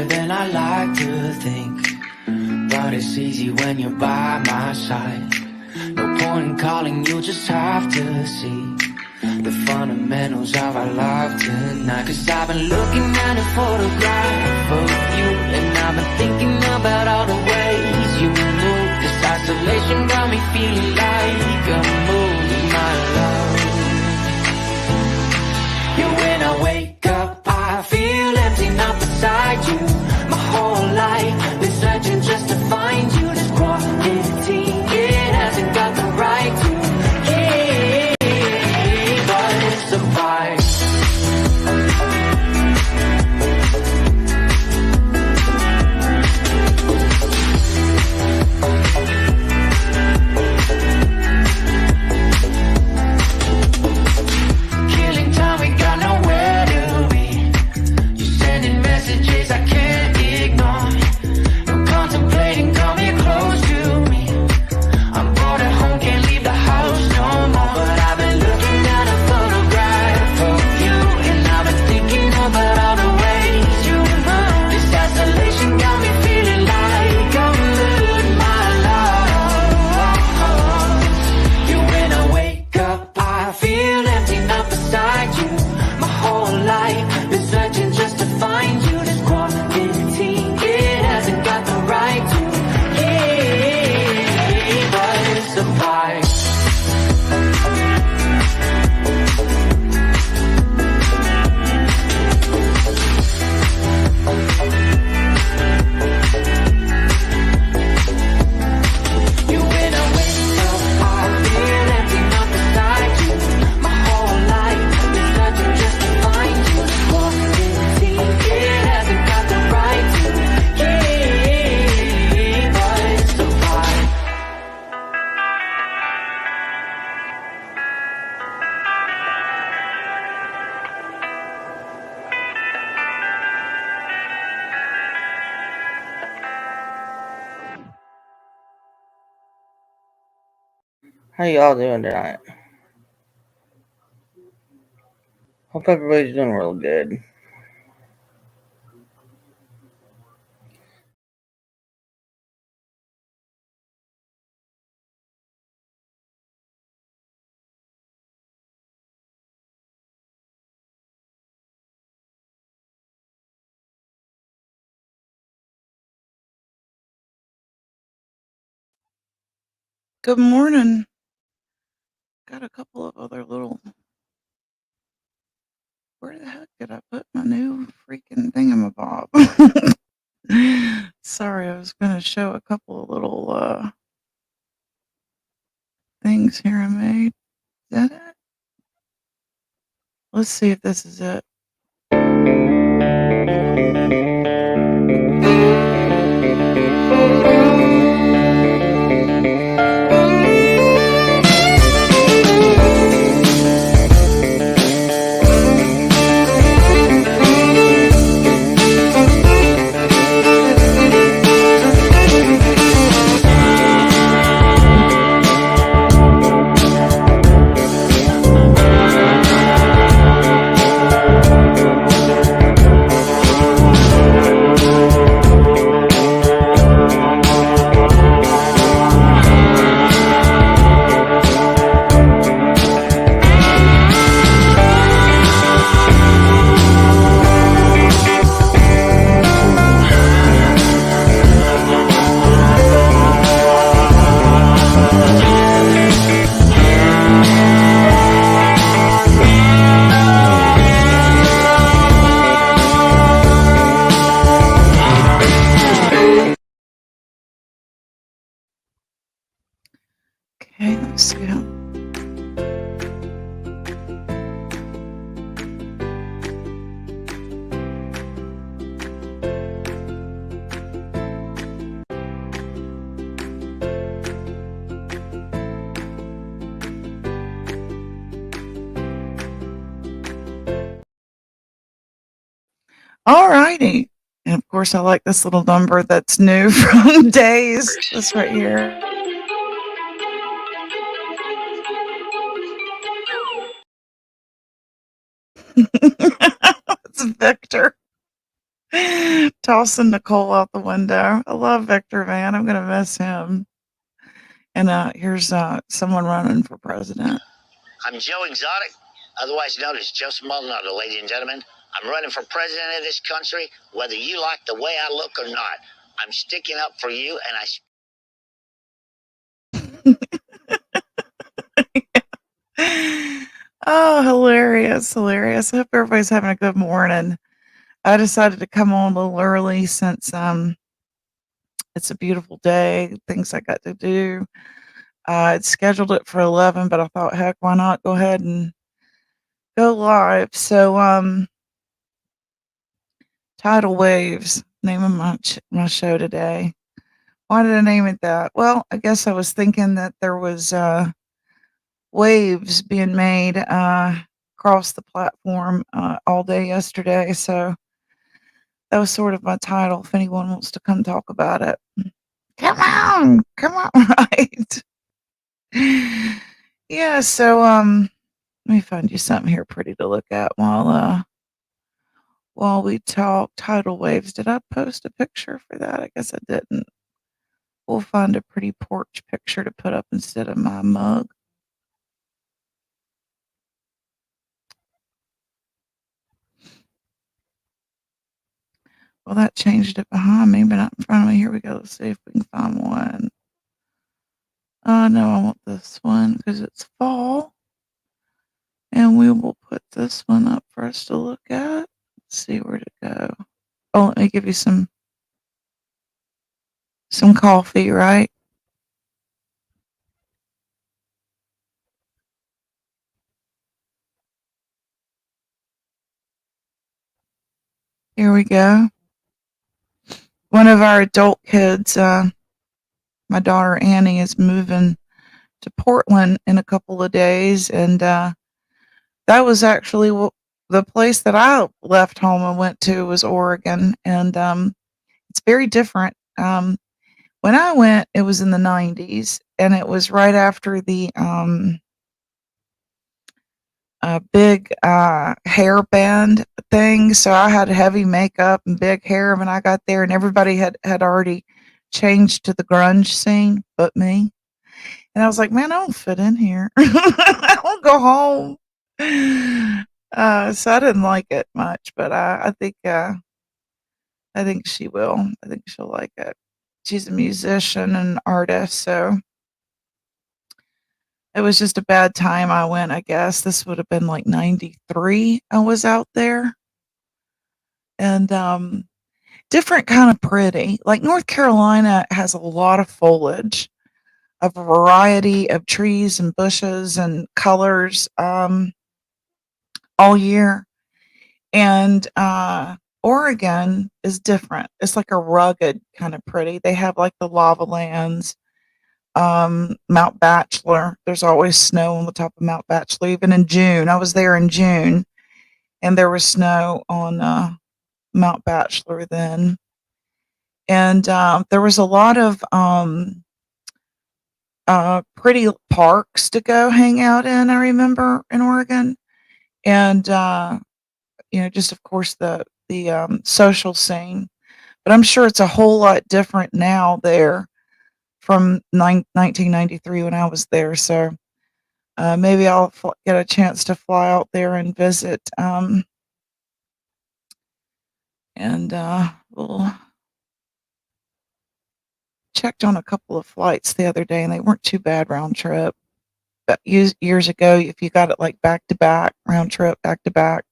harder than I like to think, but it's easy when you're by my side. No point in calling, you just have to see the fundamentals of our love tonight. Cause I've been looking at a photograph of you, and I've been thinking about all the ways you move. This isolation got me feeling like I'm losing my love. Yeah, when I wake up, I feel empty, not beside you. My whole life been searching just to find you. This quality, it hasn't got the right to keep us apart. Killing time, we got nowhere to be. You sending messages I can't ignore. I'm contemplating coming close to me. I'm bored at home, can't leave the house no more. But I've been looking at a photograph of you, and I've been thinking about all the ways you move. This isolation got me feeling like I'm losing my love. Yeah, when I wake up, I feel empty, not beside you. My whole life been searching just to find you. This quality, it hasn't got the right to keep us apart. You, when I wake up, I feel empty, not beside you. My whole life been searching just to find you. This quality, it hasn't got the right to keep us apart. How y'all doing tonight? Hope everybody's doing real good. Good morning. Got a couple of other little. Where the heck did I put my new freaking thingamabob? Sorry, I was going to show a couple of little things here I made. Is that it? Let's see if this is it. Okay, let's see how. All righty. And of course, I like this little number that's new from Days. This right here. It's Victor. tossing Nicole out the window. I love Victor, man. I'm gonna miss him. And here's someone running for president. I'm Joe Exotic, otherwise known as Joe Maldonado, ladies and gentlemen. I'm running for president of this country, whether you like the way I look or not. I'm sticking up for you, and Oh, hilarious, hilarious. I hope everybody's having a good morning. I decided to come on a little early since it's a beautiful day, things I got to do. I'd scheduled it for 11, but I thought, heck, why not go ahead and go live? So, Tidal Waves, name of my show today. Why did I name it that? Well, I guess I was thinking that there was waves being made across the platform all day yesterday. So that was sort of my title. If anyone wants to come talk about it, come on, right? Yeah. So let me find you something here pretty to look at while we talk. Tidal waves. Did I post a picture for that? I guess I didn't. We'll find a pretty porch picture to put up instead of my mug. Well, that changed it behind me, but not in front of me. Here we go. Let's see if we can find one. No, I want this one because it's fall. And we will put this one up for us to look at. Let's see where to go. Oh, let me give you some coffee, right? Here we go. One of our adult kids, my daughter Annie, is moving to Portland in a couple of days, and that was actually the place that I left home and went to was Oregon, and it's very different. When I went, it was in the 90s, and it was right after the big hair band thing. So I had heavy makeup and big hair when I got there, and everybody had already changed to the grunge scene but me. And I was like, man, I don't fit in here. I won't go home. So I didn't like it much, but I think she will. I think she'll like it. She's a musician and artist, so it was just a bad time I went, I guess. This would have been like 93 I was out there. And different kind of pretty. Like North Carolina has a lot of foliage, a variety of trees and bushes and colors all year. And Oregon is different. It's like a rugged kind of pretty. They have like the lava lands, Mount Bachelor. There's always snow on the top of Mount Bachelor, even in June. I was there in June, and there was snow on Mount Bachelor then. And there was a lot of pretty parks to go hang out in. I remember in Oregon, and just of course the social scene. But I'm sure it's a whole lot different now there from 1993 when I was there. So maybe I'll get a chance to fly out there and visit. And we'll checked on a couple of flights the other day, and they weren't too bad round trip. But years ago, if you got it like back to back, round trip, back to back,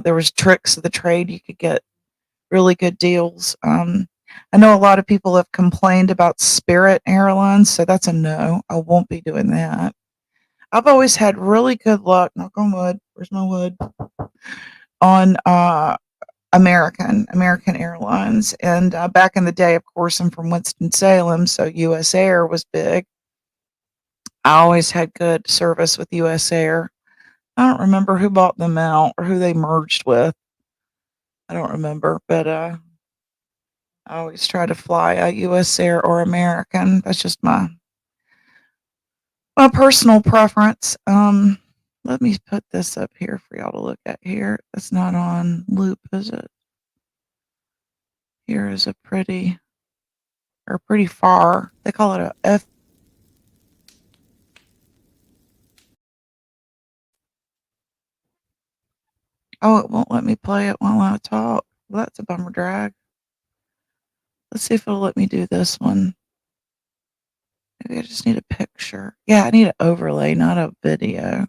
there was tricks of the trade. You could get really good deals. I know a lot of people have complained about Spirit Airlines, so that's a no. I won't be doing that. I've always had really good luck, knock on wood, where's my wood, on American Airlines. And back in the day, of course, I'm from Winston-Salem, so US Air was big. I always had good service with US Air. I don't remember who bought them out or who they merged with. I don't remember, but I always try to fly a US Air or American. That's just my personal preference. Let me put this up here for y'all to look at here. It's not on loop, is it? Here is a pretty far. They call it a F. Oh, it won't let me play it while I talk. Well, that's a bummer drag. Let's see if it'll let me do this one. Maybe I just need a picture. Yeah, I need an overlay, not a video.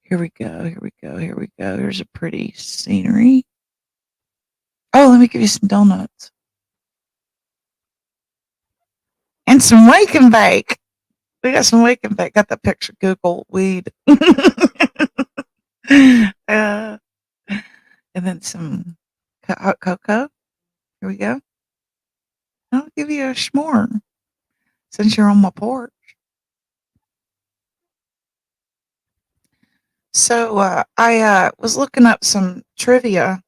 Here we go. Here we go. Here we go. Here's a pretty scenery. Oh, let me give you some donuts. And some wake and bake. We got some wake and bake. Got the picture. Google weed. uh, and then some hot cocoa. Here we go. I'll give you a s'more since you're on my porch. So I was looking up some trivia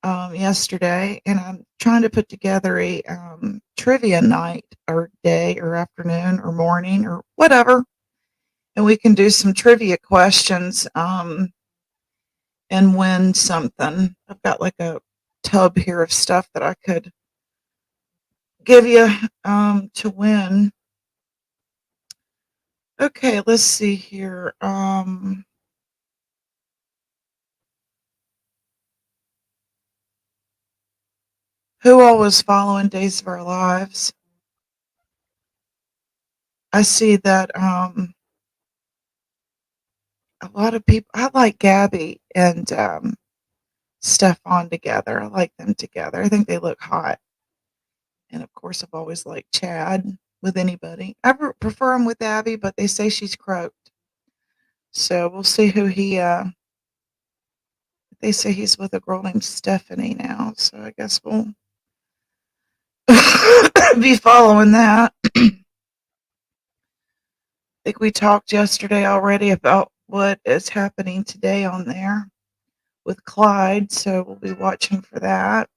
yesterday, and I'm trying to put together a trivia night or day or afternoon or morning or whatever, and we can do some trivia questions and win something. I've got like a tub here of stuff that I could give you to win. Okay, let's see here. Who all was following Days of Our Lives? I see that a lot of people. I like Gabby and Stefan together. I like them together. I think they look hot. And of course, I've always liked Chad with anybody. I prefer him with Abby, but they say she's croaked. So we'll see who he. They say he's with a girl named Stephanie now. So I guess we'll be following that. I think we talked yesterday already about what is happening today on there with Clyde. So we'll be watching for that.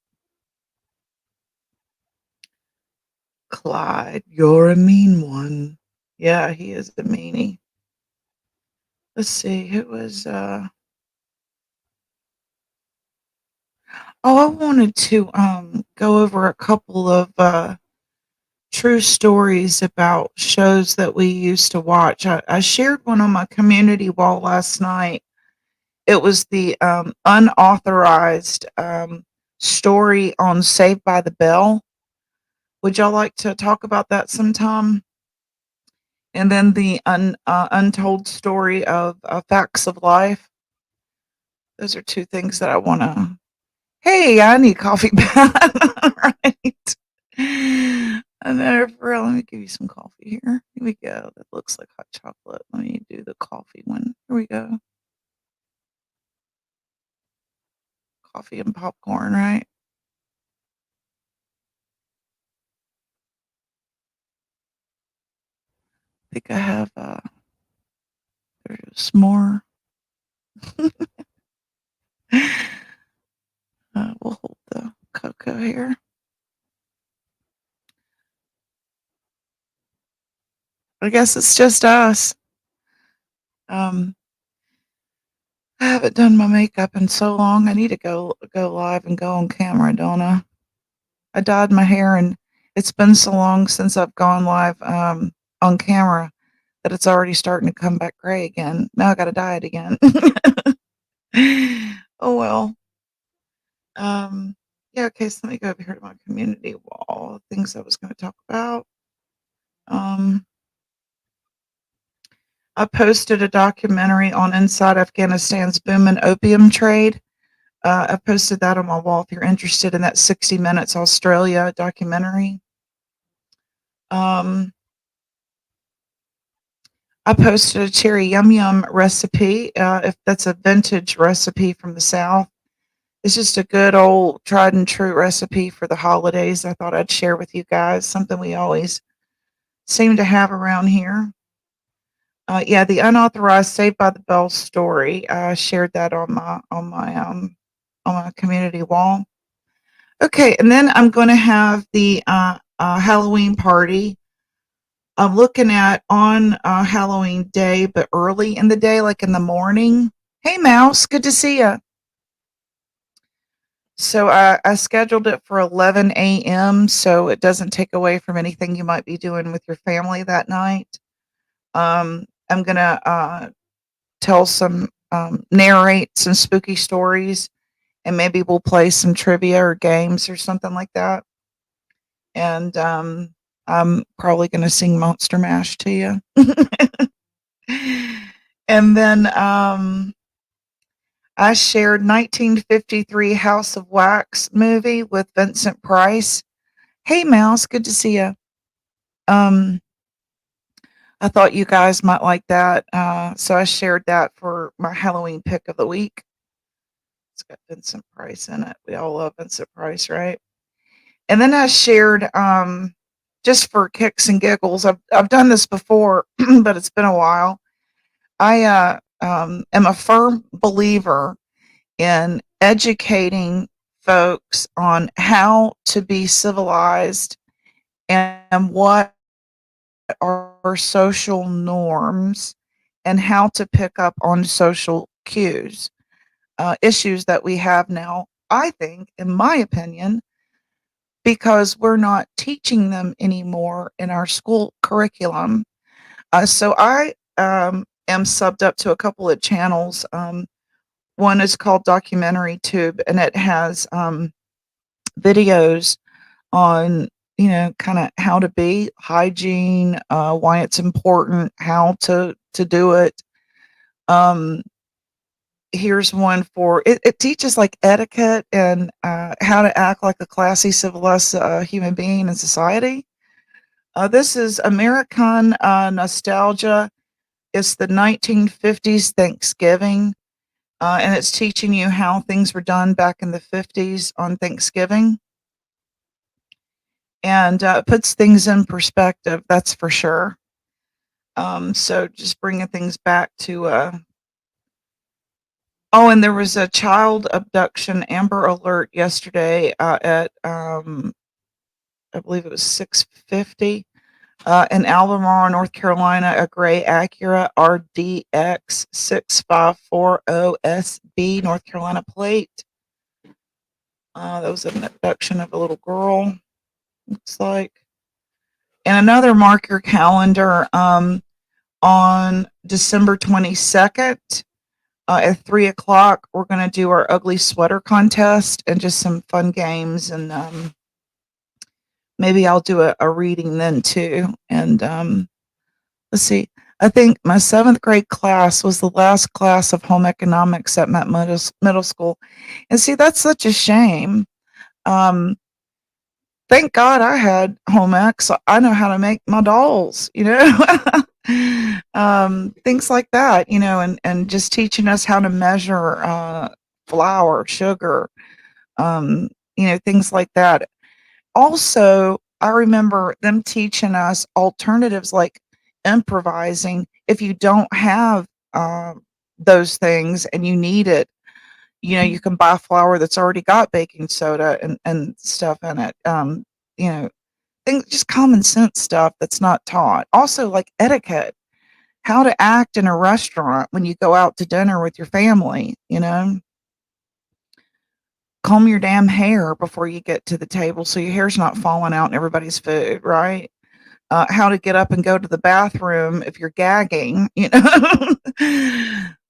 Clyde, you're a mean one. Yeah, he is a meanie. Let's see, who was oh, I wanted to go over a couple of true stories about shows that we used to watch. I shared one on my community wall last night. It was the unauthorized story on Saved by the Bell. Would y'all like to talk about that sometime? And then the untold story of Facts of Life. Those are two things that I want to. Hey, I need coffee back. Right. I know, for real. Let me give you some coffee here. Here we go. That looks like hot chocolate. Let me do the coffee one. Here we go. Coffee and popcorn, right? I think I have there's more. We'll hold the cocoa here. I guess it's just us. I haven't done my makeup in so long. I need to go live and go on camera, don't I? I dyed my hair, and it's been so long since I've gone live on camera that it's already starting to come back gray again. Now I got to dye it again. Oh well. Yeah. Okay. So let me go over here to my community wall. Things I was going to talk about. Um, I posted a documentary on Inside Afghanistan's booming opium trade. I posted that on my wall if you're interested in that 60 Minutes Australia documentary. I posted a cherry yum yum recipe. If that's a vintage recipe from the South, it's just a good old tried and true recipe for the holidays. I thought I'd share with you guys something we always seem to have around here. Yeah, the unauthorized Saved by the Bell story. I shared that on my community wall. Okay, and then I'm going to have the Halloween party. I'm looking at on Halloween day, but early in the day, like in the morning. Hey, Mouse, good to see you. So I scheduled it for 11 a.m. so it doesn't take away from anything you might be doing with your family that night. I'm gonna tell some narrate some spooky stories, and maybe we'll play some trivia or games or something like that. And I'm probably gonna sing Monster Mash to you. And then I shared 1953 House of Wax movie with Vincent Price. Hey, Mouse, good to see you. Um, I thought you guys might like that, so I shared that for my Halloween pick of the week. It's got Vincent Price in it. We all love Vincent Price, right? And then I shared, just for kicks and giggles. I've done this before, but it's been a while. I am a firm believer in educating folks on how to be civilized and what are social norms and how to pick up on social cues, issues that we have now, I think, in my opinion, because we're not teaching them anymore in our school curriculum. So I am subbed up to a couple of channels. One is called Documentary Tube, and it has videos on, kind of how to be hygiene, why it's important, how to do it. Um, Here's one for it. It teaches like etiquette and how to act like a classy, civilized human being in society. This is American Nostalgia. It's the 1950s Thanksgiving, and it's teaching you how things were done back in the 50s on Thanksgiving, and puts things in perspective. That's for sure. So just bringing things back to. Oh, and there was a child abduction Amber Alert yesterday at I believe it was 6:50 in Albemarle, North Carolina. A gray Acura RDX 6540SB North Carolina plate. That was an abduction of a little girl. Looks like. And another mark your calendar on December 22nd. At 3 o'clock, we're going to do our ugly sweater contest and just some fun games. And maybe I'll do a reading then too. And let's see. I think my seventh grade class was the last class of home economics at my middle school. And see, that's such a shame. Um, thank God I had home ec, so I know how to make my dolls, things like that, and just teaching us how to measure flour, sugar, things like that. Also, I remember them teaching us alternatives like improvising. If you don't have those things and you need it, you can buy flour that's already got baking soda and stuff in it. You know, things, just common sense stuff that's not taught. Also, like etiquette, how to act in a restaurant when you go out to dinner with your family, comb your damn hair before you get to the table so your hair's not falling out in everybody's food, right? How to get up and go to the bathroom if you're gagging,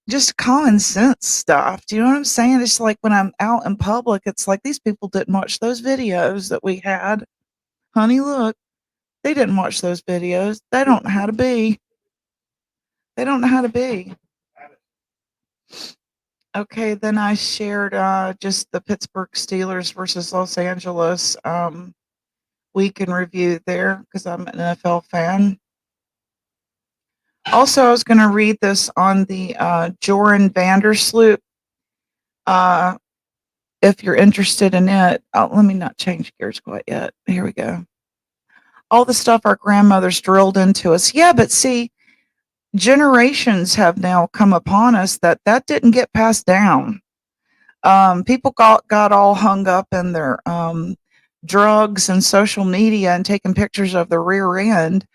just common sense stuff. Do you know what I'm saying? It's like when I'm out in public, it's like these people didn't watch those videos that we had. Honey, look, they didn't watch those videos. They don't know how to be. They don't know how to be. Okay, then I shared just the Pittsburgh Steelers versus Los Angeles week in review there because I'm an NFL fan. Also, I was going to read this on the Joran Vandersloot. If you're interested in it, let me not change gears quite yet. Here we go. All the stuff our grandmothers drilled into us. Yeah, but see, generations have now come upon us that didn't get passed down. People got all hung up in their drugs and social media and taking pictures of the rear end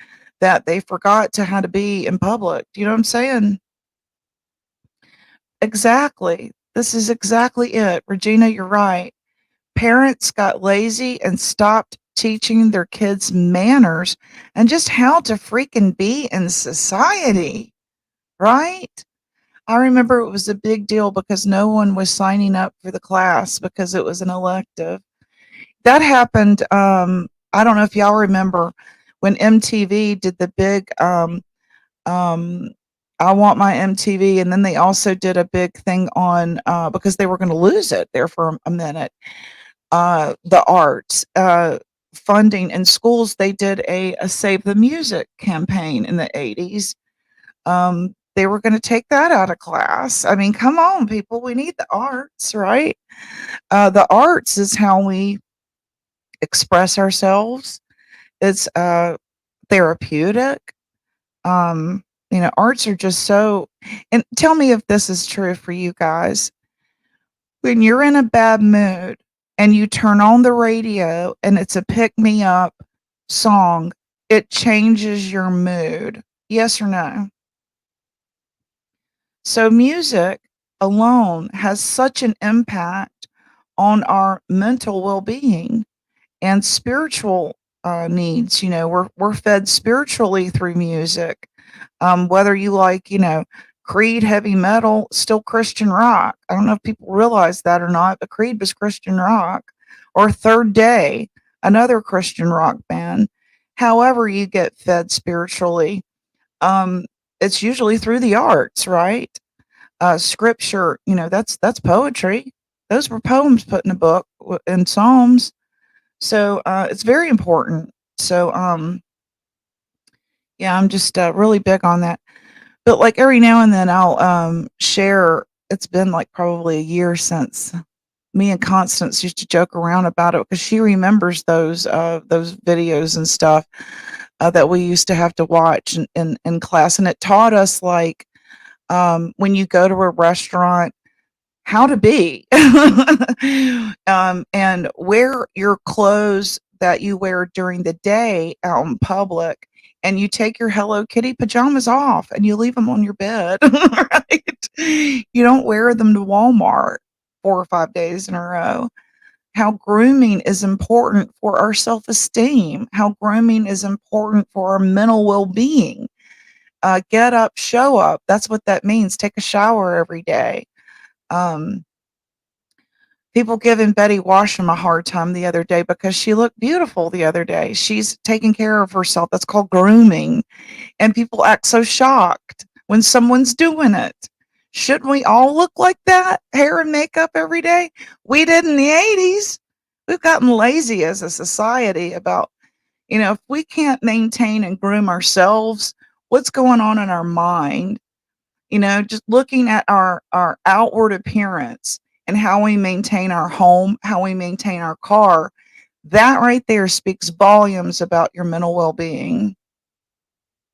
that they forgot to how to be in public. Do you know what I'm saying? Exactly. This is exactly it. Regina, you're right. Parents got lazy and stopped teaching their kids manners and just how to freaking be in society, right? I remember it was a big deal because no one was signing up for the class because it was an elective. That happened, I don't know if y'all remember when MTV did the big, um, I Want My MTV, and then they also did a big thing on, because they were gonna lose it there for a minute, the arts, funding in schools. They did a Save the Music campaign in the 80s. They were gonna take that out of class. I mean, come on, people, we need the arts, right? The arts is how we express ourselves. It's, therapeutic. Um, arts are just so, and tell me if this is true for you guys. When you're in a bad mood and you turn on the radio and it's a pick me up song, it changes your mood. Yes or no? So music alone has such an impact on our mental well-being and spiritual needs. We're fed spiritually through music. Whether you like, Creed, heavy metal, still Christian rock. I don't know if people realize that or not, but Creed was Christian rock. Or Third Day, another Christian rock band. However, you get fed spiritually, um, it's usually through the arts, right? Scripture, that's poetry. Those were poems put in a book in Psalms. So it's very important. So yeah, I'm just really big on that. But like every now and then I'll share. It's been like probably a year since me and Constance used to joke around about it because she remembers those videos and stuff that we used to have to watch in class, and it taught us like when you go to a restaurant how to be and wear your clothes that you wear during the day out in public, and you take your Hello Kitty pajamas off and you leave them on your bed. Right? You don't wear them to Walmart 4 or 5 days in a row. How grooming is important for our self-esteem, how grooming is important for our mental well-being. Get up, show up, that's what that means. Take a shower every day. um, People giving Betty Washam a hard time the other day because she looked beautiful the other day. She's taking care of herself. That's called grooming. And people act so shocked when someone's doing it. Shouldn't we all look like that? Hair and makeup every day? We did in the 80s. We've gotten lazy as a society about, if we can't maintain and groom ourselves, what's going on in our mind? Just looking at our outward appearance and how we maintain our home, how we maintain our car, that right there speaks volumes about your mental well-being.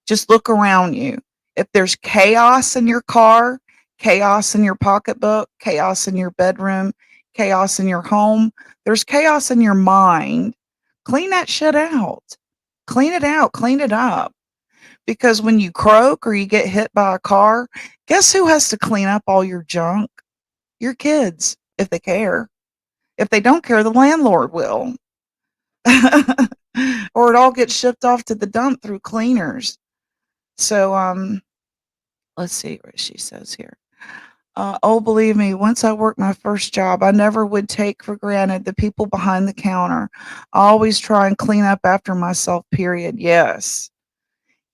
Just look around you. If there's chaos in your car, chaos in your pocketbook, chaos in your bedroom, chaos in your home, there's chaos in your mind. Clean that shit out. Clean it out, clean it up. Because when you croak or you get hit by a car, guess who has to clean up all your junk? Your kids, if they care. If they don't care, the landlord will. Or it all gets shipped off to the dump through cleaners. So, let's see what she says here. Oh, believe me, once I worked my first job, I never would take for granted the people behind the counter. I always try and clean up after myself, period. Yes.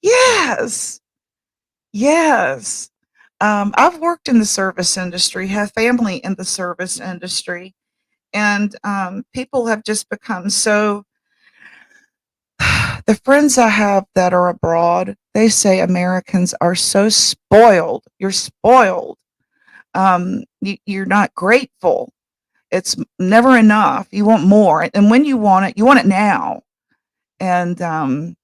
Yes. Yes. I've worked in the service industry, have family in the service industry, and people have just become so. The friends I have that are abroad, they say Americans are so spoiled. You're spoiled. You're not grateful. It's never enough. You want more, and when you want it now. And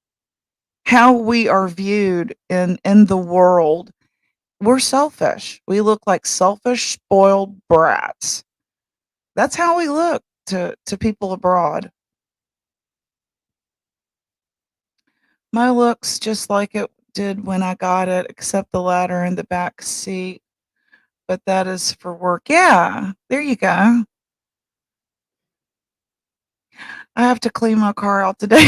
how we are viewed in the world, we're selfish. We look like selfish, spoiled brats. That's how we look to people abroad. My looks just like it did when I got it, except the ladder in the back seat. But that is for work. Yeah, there you go. I have to clean my car out today.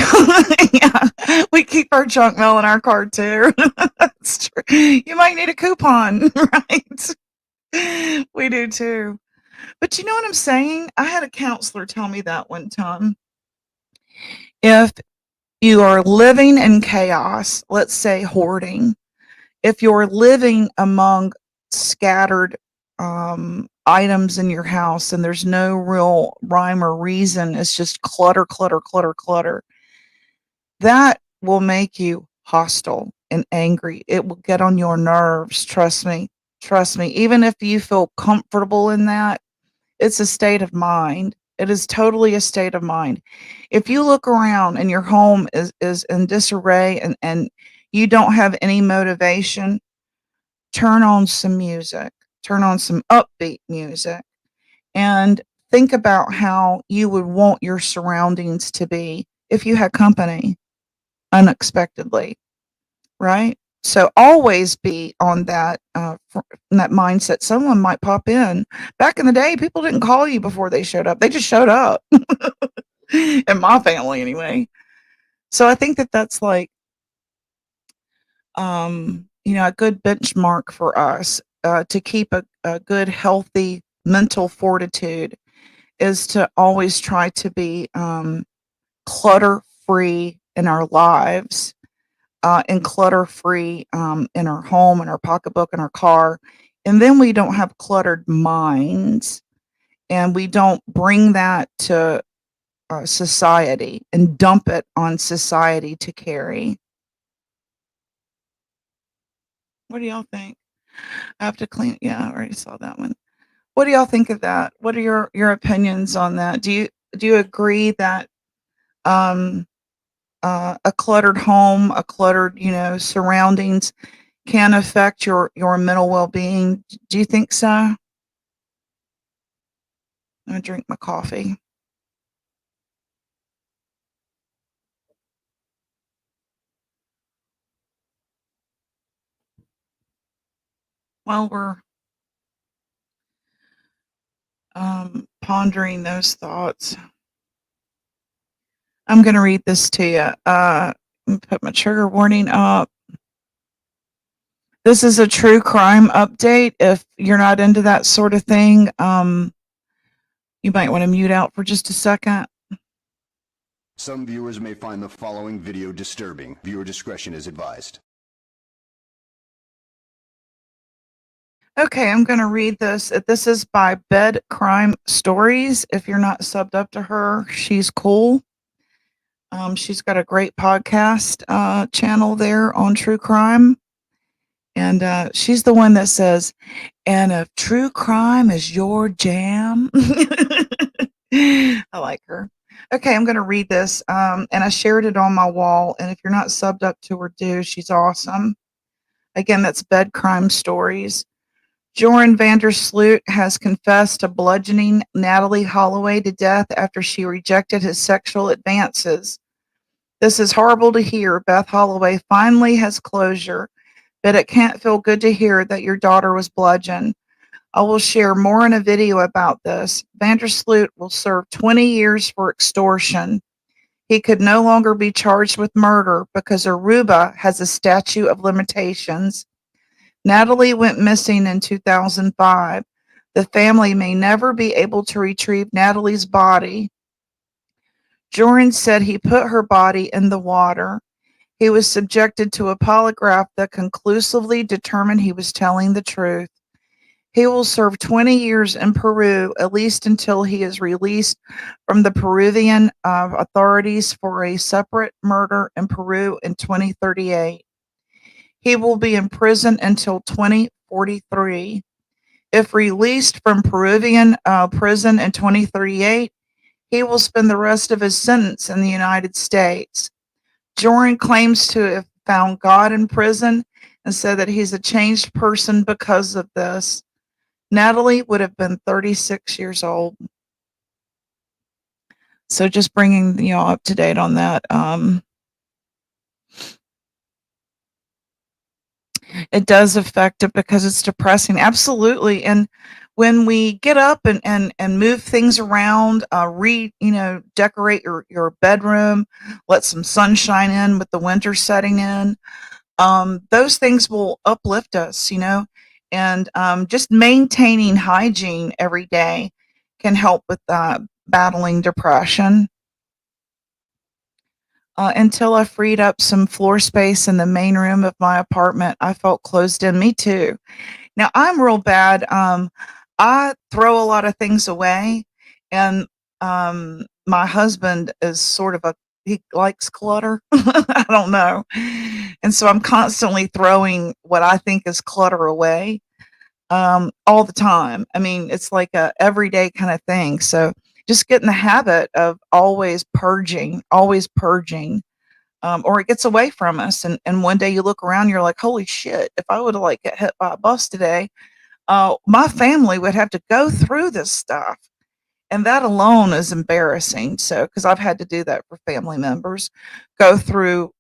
Yeah, we keep our junk mail in our car too. That's true. You might need a coupon, right? We do too. But you know what I'm saying? I had a counselor tell me that one time. If you are living in chaos, let's say hoarding, if you're living among scattered items in your house and there's no real rhyme or reason, it's just clutter, clutter, clutter, clutter, that will make you hostile and angry. It will get on your nerves. Trust me. Trust me. Even if you feel comfortable in that, it's a state of mind. It is totally a state of mind. If you look around and your home is in disarray and you don't have any motivation, turn on some music, turn on some upbeat music, and think about how you would want your surroundings to be if you had company unexpectedly, right? So always be on that that mindset. Someone might pop in. Back in the day, people didn't call you before they showed up. They just showed up. In my family, anyway. So I think that that's like, a good benchmark for us to keep a good, healthy mental fortitude is to always try to be clutter free in our lives, and clutter free in our home, in our pocketbook, in our car. And then we don't have cluttered minds and we don't bring that to society and dump it on society to carry. What do y'all think? I have to clean. Yeah, I already saw that one. What do y'all think of that? What are your opinions on that? Do you agree that um, a cluttered home, a cluttered surroundings can affect your mental well being? Do you think so? I'm gonna drink my coffee. While we're pondering those thoughts, I'm gonna read this to you. Put my trigger warning up. This is a true crime update. If you're not into that sort of thing, you might want to mute out for just a second. Some viewers may find the following video disturbing. Viewer discretion is advised. Okay, I'm going to read this. This is by Bed Crime Stories. If you're not subbed up to her, she's cool. She's got a great podcast channel there on true crime. And she's the one that says, and if true crime is your jam. I like her. Okay, I'm going to read this. And I shared it on my wall. And if you're not subbed up to her, do. She's awesome. Again, that's Bed Crime Stories. Joran Vandersloot has confessed to bludgeoning Natalie Holloway to death after she rejected his sexual advances. This is horrible to hear. Beth Holloway finally has closure, but it can't feel good to hear that your daughter was bludgeoned. I will share more in a video about this. Vandersloot will serve 20 years for extortion. He could no longer be charged with murder because Aruba has a statute of limitations. Natalie went missing in 2005. The family may never be able to retrieve Natalie's body. Joran said he put her body in the water. He was subjected to a polygraph that conclusively determined he was telling the truth. He will serve 20 years in Peru, at least until he is released from the Peruvian authorities for a separate murder in Peru in 2038. He will be in prison until 2043. If released from Peruvian prison in 2038, he will spend the rest of his sentence in the United States. Joran claims to have found God in prison and said that he's a changed person because of this. Natalie would have been 36 years old. So just bringing y'all up to date on that. It does affect it because it's depressing. Absolutely. And when we get up and move things around, decorate your bedroom, let some sunshine in with the winter setting in, those things will uplift us, and just maintaining hygiene every day can help with battling depression. Until I freed up some floor space in the main room of my apartment, I felt closed in. Me too. Now I'm real bad. I throw a lot of things away, and my husband is sort of he likes clutter. I don't know, and so I'm constantly throwing what I think is clutter away, all the time. I mean, it's like a everyday kind of thing. So just get in the habit of always purging, or it gets away from us. And one day you look around, you're like, holy shit! If I would have like get hit by a bus today, my family would have to go through this stuff. And that alone is embarrassing. So, because I've had to do that for family members, go through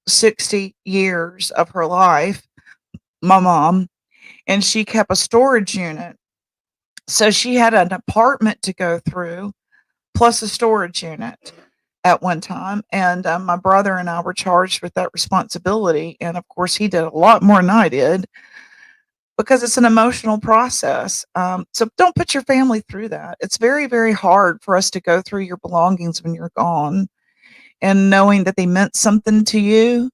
60 years of her life, my mom, and she kept a storage unit. So she had an apartment to go through plus a storage unit at one time. And my brother and I were charged with that responsibility. And of course, he did a lot more than I did because it's an emotional process. So don't put your family through that. It's very, very hard for us to go through your belongings when you're gone and knowing that they meant something to you.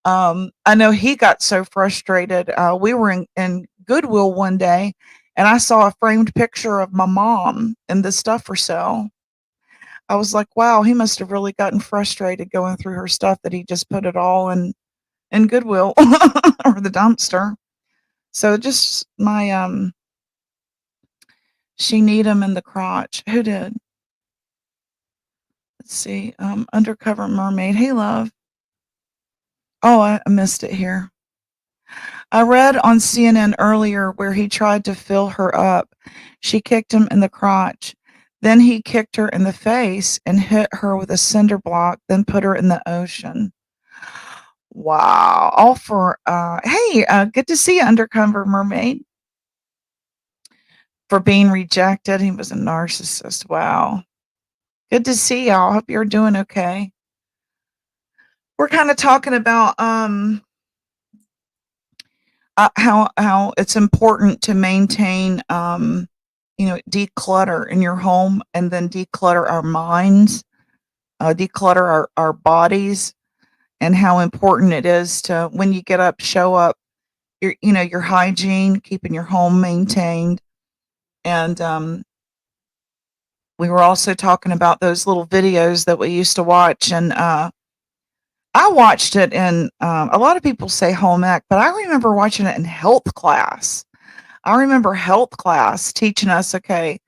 I know he got so frustrated. We were in Goodwill one day and I saw a framed picture of my mom in the stuff for sale. I was like, wow, he must have really gotten frustrated going through her stuff that he just put it all in Goodwill or the dumpster. So just my she need him in the crotch. Who did? Let's see. Undercover mermaid. Hey love. Oh, I missed it here. I read on CNN earlier where he tried to fill her up. She kicked him in the crotch. Then he kicked her in the face and hit her with a cinder block, then put her in the ocean. Wow. All for hey, good to see you, undercover mermaid. For being rejected. He was a narcissist. Wow. Good to see y'all. Hope you're doing okay. We're kind of talking about how it's important to maintain declutter in your home and then declutter our minds, declutter our bodies, and how important it is to when you get up, show up your hygiene, keeping your home maintained. And we were also talking about those little videos that we used to watch, and I watched it in, a lot of people say home ec, but I remember watching it in health class. I remember health class teaching us, okay,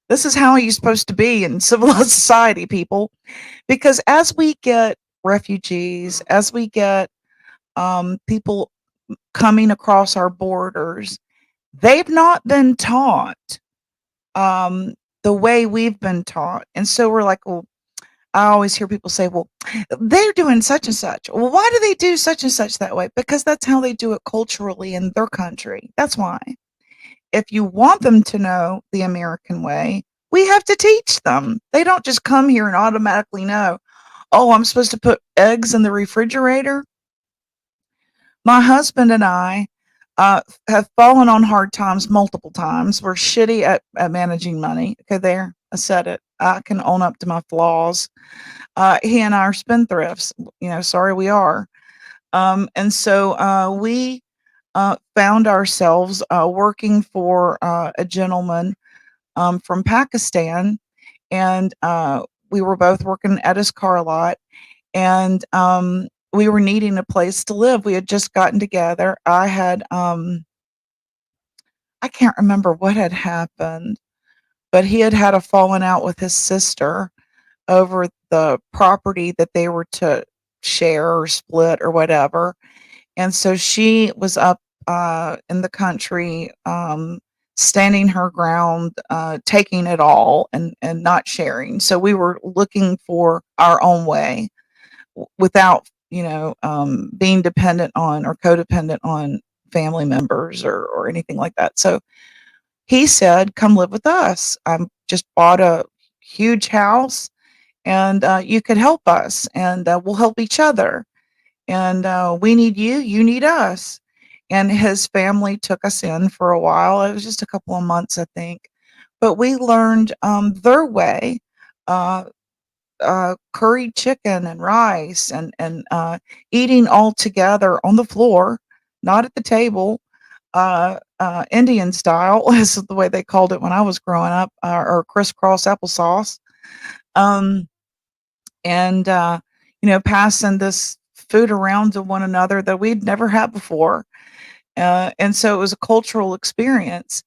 this is how you're supposed to be in civilized society, people. Because as we get refugees, as we get people coming across our borders, they've not been taught um, the way we've been taught. And so we're like, well, I always hear people say, well, they're doing such and such. Well, why do they do such and such that way? Because that's how they do it culturally in their country. That's why. If you want them to know the American way, we have to teach them. They don't just come here and automatically know, oh, I'm supposed to put eggs in the refrigerator. My husband and I have fallen on hard times multiple times. We're shitty at managing money. Okay, there, I said it. I can own up to my flaws. He and I are spendthrifts. Sorry, we are. And so we found ourselves working for a gentleman from Pakistan, and we were both working at his car lot, and we were needing a place to live. We had just gotten together. I can't remember what had happened, but he had had a falling out with his sister over the property that they were to share or split or whatever. And so she was up in the country, standing her ground, taking it all and not sharing. So we were looking for our own way without, being dependent on or codependent on family members or anything like that. So he said, "Come live with us. Just bought a huge house, and you could help us, and we'll help each other. And we need you, you need us." And his family took us in for a while. It was just a couple of months, I think, but we learned their way. Uh, Curried chicken and rice, and eating all together on the floor, not at the table, Indian style is the way they called it when I was growing up, or crisscross applesauce. Um, and passing this food around to one another that we'd never had before. And so it was a cultural experience.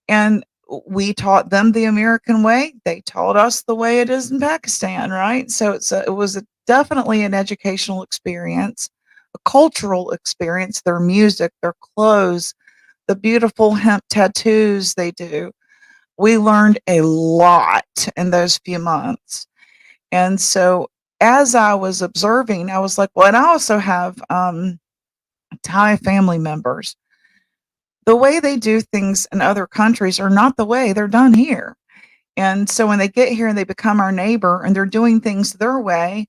And we taught them the American way. They taught us the way it is in Pakistan, right? So it was definitely an educational experience, a cultural experience. Their music, their clothes, the beautiful hemp tattoos they do. We learned a lot in those few months. And so as I was observing, I was like, well, and I also have Thai family members. The way they do things in other countries are not the way they're done here. And so when they get here and they become our neighbor and they're doing things their way,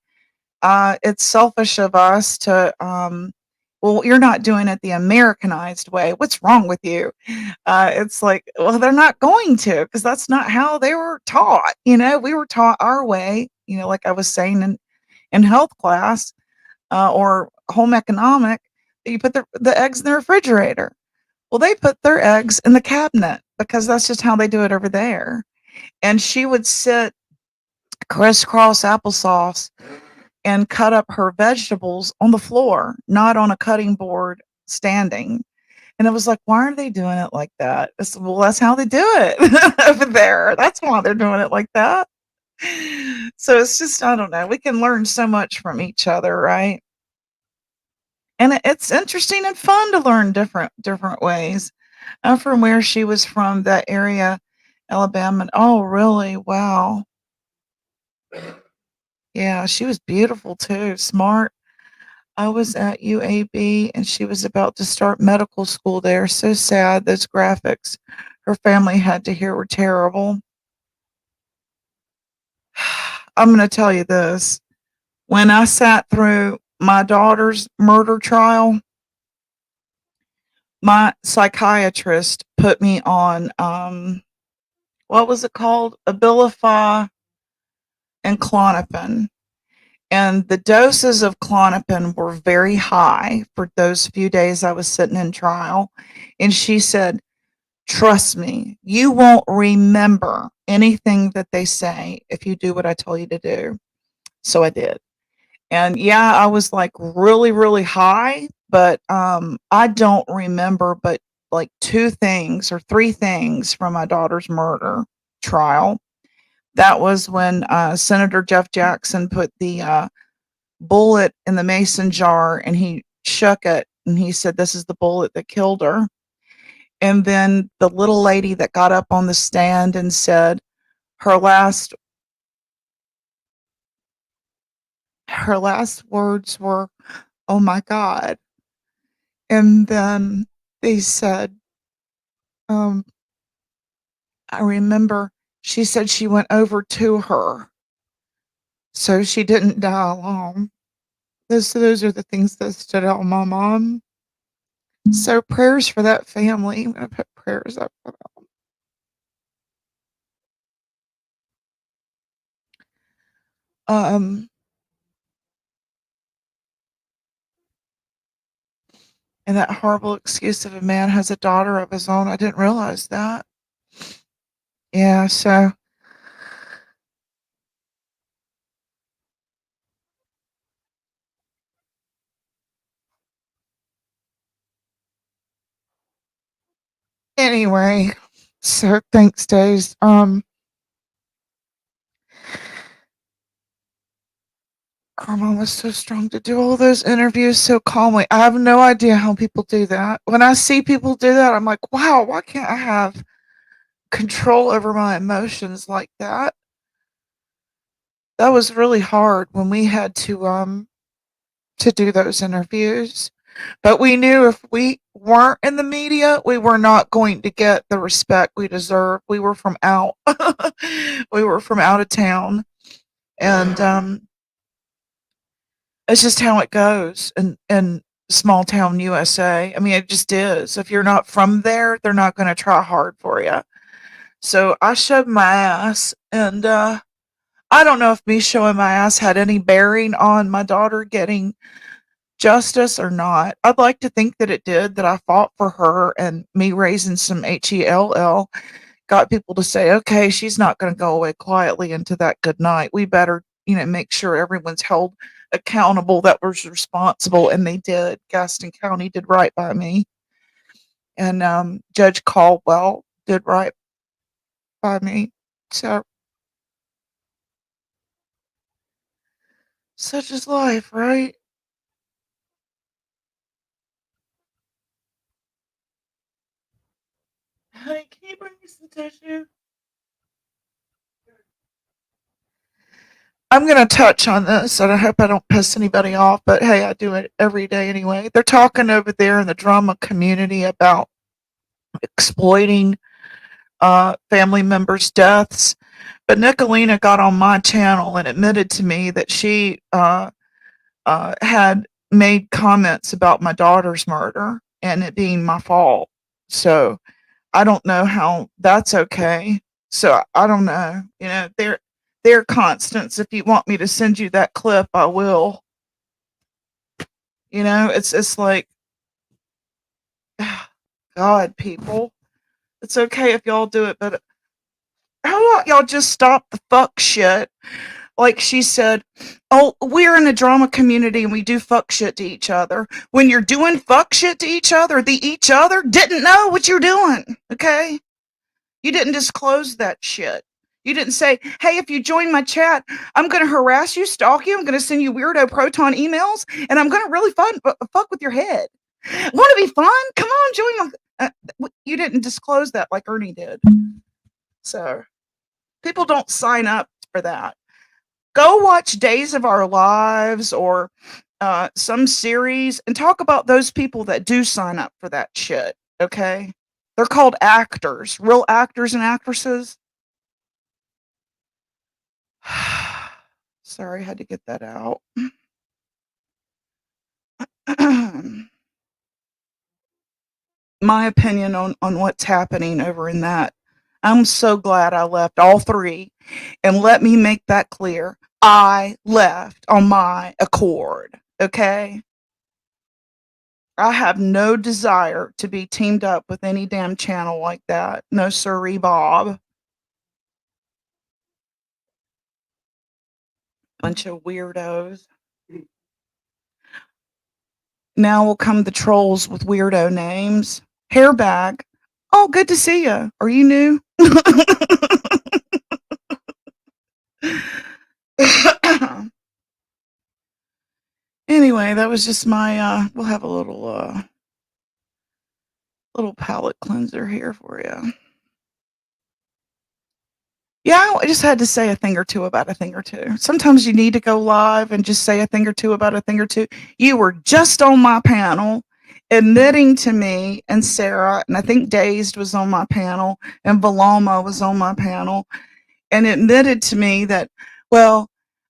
it's selfish of us to, well, you're not doing it the Americanized way. What's wrong with you? It's like, well, they're not going to, because that's not how they were taught. We were taught our way, like I was saying in health class, or home economic, that you put the eggs in the refrigerator. Well, they put their eggs in the cabinet because that's just how they do it over there. And she would sit crisscross applesauce and cut up her vegetables on the floor, not on a cutting board standing. And it was like, why are they doing it like that? I said, well, that's how they do it over there. That's why they're doing it like that. So it's just, I don't know. We can learn so much from each other, right? And it's interesting and fun to learn different ways. I'm from where she was from, that area, Alabama. Oh, really? Wow. Yeah, she was beautiful too, smart. I was at UAB and she was about to start medical school there. So sad, those graphics her family had to hear were terrible. I'm going to tell you this. When I sat through my daughter's murder trial, my psychiatrist put me on, what was it called? Abilify and Klonopin. And the doses of Klonopin were very high for those few days I was sitting in trial. And she said, trust me, you won't remember anything that they say if you do what I tell you to do. So I did. And yeah, I was like really, really high, but I don't remember but like two things or three things from my daughter's murder trial. That was when Senator Jeff Jackson put the bullet in the mason jar and he shook it and he said, this is the bullet that killed her. And then the little lady that got up on the stand and said her last words were, oh my God. And then they said, um, I remember she said she went over to her, so she didn't die alone. Those are the things that stood out on my mom. So prayers for that family. I'm gonna put prayers up for them. Um, and that horrible excuse of a man has a daughter of his own. I didn't realize that. Yeah, so anyway, so thanks, Days. Carmel was so strong to do all those interviews so calmly. I have no idea how people do that. When I see people do that, I'm like, wow, why can't I have control over my emotions like that? That was really hard when we had to do those interviews. But we knew if we weren't in the media, we were not going to get the respect we deserved. We were from out. We were from out of town, and it's just how it goes in small town USA. I mean, it just is. If you're not from there, they're not going to try hard for you. So I showed my ass, and I don't know if me showing my ass had any bearing on my daughter getting justice or not. I'd like to think that it did, that I fought for her, and me raising some HELL got people to say, okay, she's not going to go away quietly into that good night. We better, make sure everyone's held accountable that was responsible. And they did. Gaston County did right by me. And Judge Caldwell did right by me. So, such is life, right? Honey, can you bring me some tissue? I'm going to touch on this, and I hope I don't piss anybody off, but hey, I do it every day anyway. They're talking over there in the drama community about exploiting family members' deaths. But Nicolina got on my channel and admitted to me that she had made comments about my daughter's murder and it being my fault. So I don't know how that's okay. So I don't know. They're constants. If you want me to send you that clip, I will. It's like, God, people. It's okay if y'all do it, but how about y'all just stop the fuck shit? Like she said, oh, we're in a drama community and we do fuck shit to each other. When you're doing fuck shit to each other, the each other didn't know what you're doing, okay? You didn't disclose that shit. You didn't say, hey, if you join my chat, I'm going to harass you, stalk you, I'm going to send you weirdo proton emails, and I'm going to really fuck with your head. Want to be fun? Come on, join my... you didn't disclose that like Ernie did. So people don't sign up for that. Go watch Days of Our Lives or some series and talk about those people that do sign up for that shit, okay? They're called actors, real actors and actresses. Sorry, I had to get that out. My opinion on what's happening over in that. I'm so glad I left all three. And let me make that clear. I left on my accord, okay? I have no desire to be teamed up with any damn channel like that. No sirree, Bob. Bunch of weirdos. Now will come the trolls with weirdo names. Hairbag. Oh, good to see you. Are you new? Anyway, that was just my we'll have a little palate cleanser here for you. Yeah, I just had to say a thing or two about a thing or two. Sometimes you need to go live and just say a thing or two about a thing or two. You were just on my panel admitting to me and Sarah, and I think Dazed was on my panel, and Valoma was on my panel, and admitted to me that, well,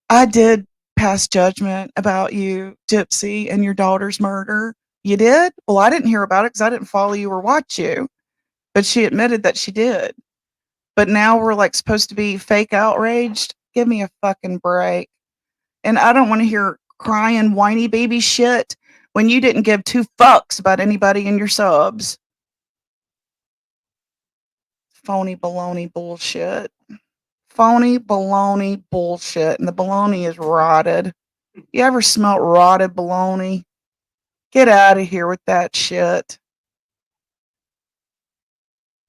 I did pass judgment about you, Gypsy, and your daughter's murder. You did? Well, I didn't hear about it because I didn't follow you or watch you. But she admitted that she did. But now we're like supposed to be fake outraged. Give me a fucking break. And I don't want to hear crying, whiny baby shit when you didn't give two fucks about anybody in your subs. Phony baloney bullshit. Phony baloney bullshit. And the baloney is rotted. You ever smelt rotted baloney? Get out of here with that shit.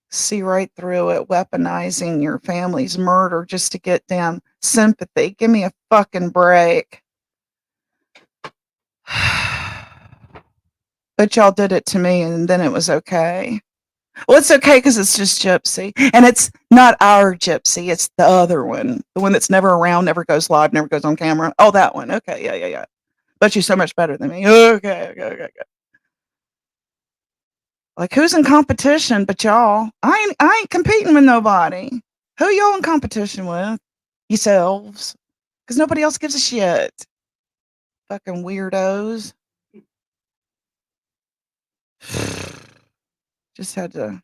See right through it, weaponizing your family's murder just to get damn sympathy. Give me a fucking break. But y'all did it to me and then it was okay. Well, it's okay because it's just Gypsy. And it's not our Gypsy, it's the other one. The one that's never around, never goes live, never goes on camera. Oh, that one. Okay, yeah. But she's so much better than me. Okay. Like, who's in competition but y'all? I ain't competing with nobody. Who y'all in competition with? Yourselves. Because nobody else gives a shit. Fucking weirdos. Just had to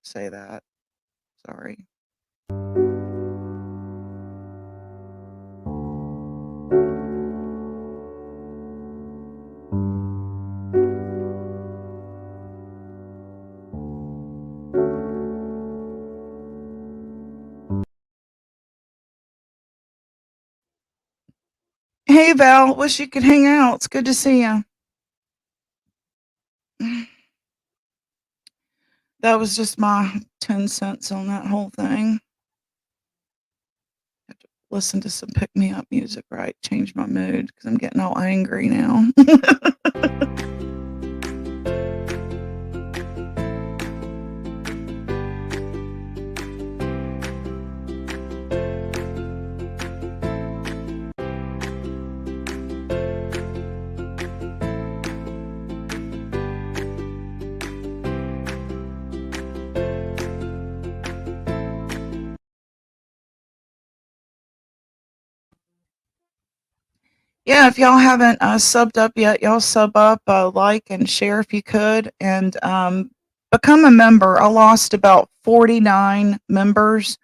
say that. Sorry. Hey, Val. Wish you could hang out. It's good to see you. That was just my 10 cents on that whole thing. Have to listen to some pick me up music, right? Change my mood because I'm getting all angry now. Yeah, if y'all haven't subbed up yet, y'all sub up, like, and share if you could, and become a member. I lost about 49 members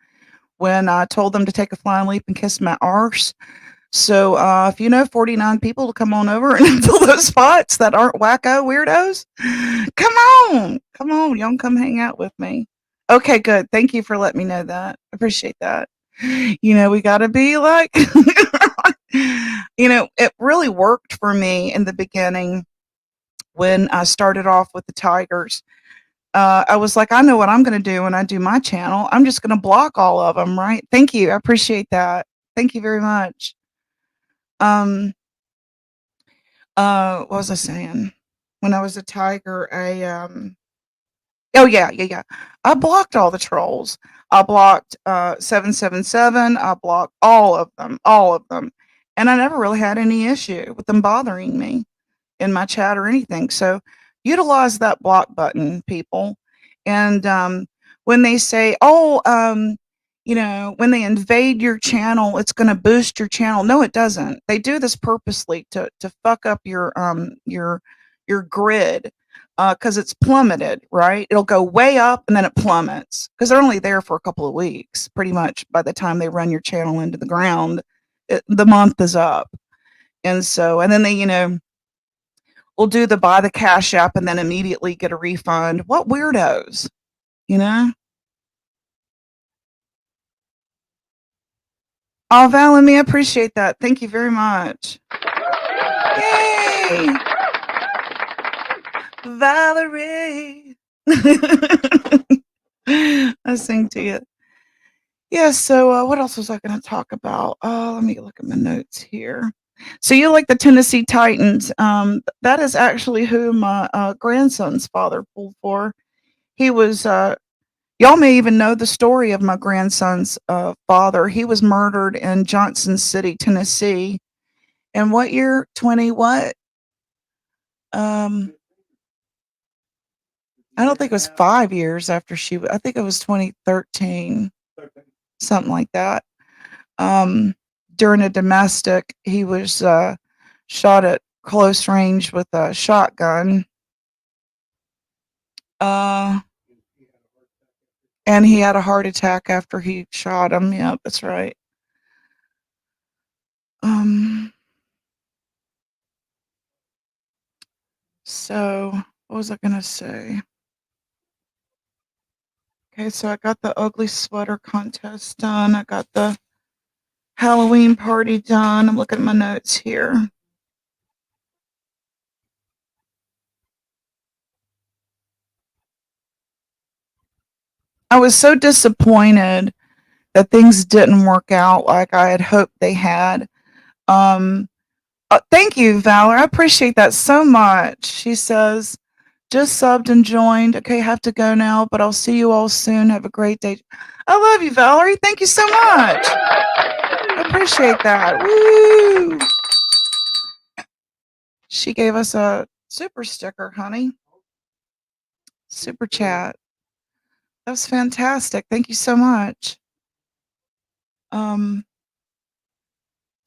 when I told them to take a flying leap and kiss my arse. So if you know 49 people to come on over and fill those spots that aren't wacko weirdos, come on, y'all can come hang out with me. Okay, good. Thank you for letting me know that. Appreciate that. We got to be like, it really worked for me in the beginning when I started off with the Tigers. I was like, I know what I'm going to do when I do my channel. I'm just going to block all of them, right? Thank you. I appreciate that. Thank you very much. What was I saying? When I was a Tiger, oh yeah. I blocked all the trolls. I blocked 777. I blocked all of them. And I never really had any issue with them bothering me in my chat or anything. So utilize that block button, people. And when they say, oh, when they invade your channel, it's going to boost your channel. No, it doesn't. They do this purposely to fuck up your grid because it's plummeted, right? It'll go way up and then it plummets because they're only there for a couple of weeks. Pretty much by the time they run your channel into the ground, the month is up. And then they, will do the buy the Cash App and then immediately get a refund. What weirdos, you know? Oh, Val and me, I appreciate that. Thank you very much. Yay! Valerie. I sing to you. Yeah, so what else was I going to talk about? Let me look at my notes here. So you like the Tennessee Titans. That is actually who my grandson's father pulled for. He was, y'all may even know the story of my grandson's father. He was murdered in Johnson City, Tennessee. And what year? 20 what? I don't think it was 5 years after I think it was 2013, something like that. During a domestic, he was shot at close range with a shotgun. And he had a heart attack after he shot him. Yeah, that's right. So what was I gonna say? Okay, so I got the ugly sweater contest done. I got the Halloween party done. I'm looking at my notes here. I was so disappointed that things didn't work out like I had hoped they had. Thank you, Valor. I appreciate that so much. She says, just subbed and joined. Okay, have to go now, but I'll see you all soon. Have a great day. I love you, Valerie. Thank you so much. I appreciate that. Woo! She gave us a super sticker, honey. super chat. That was fantastic. Thank you so much.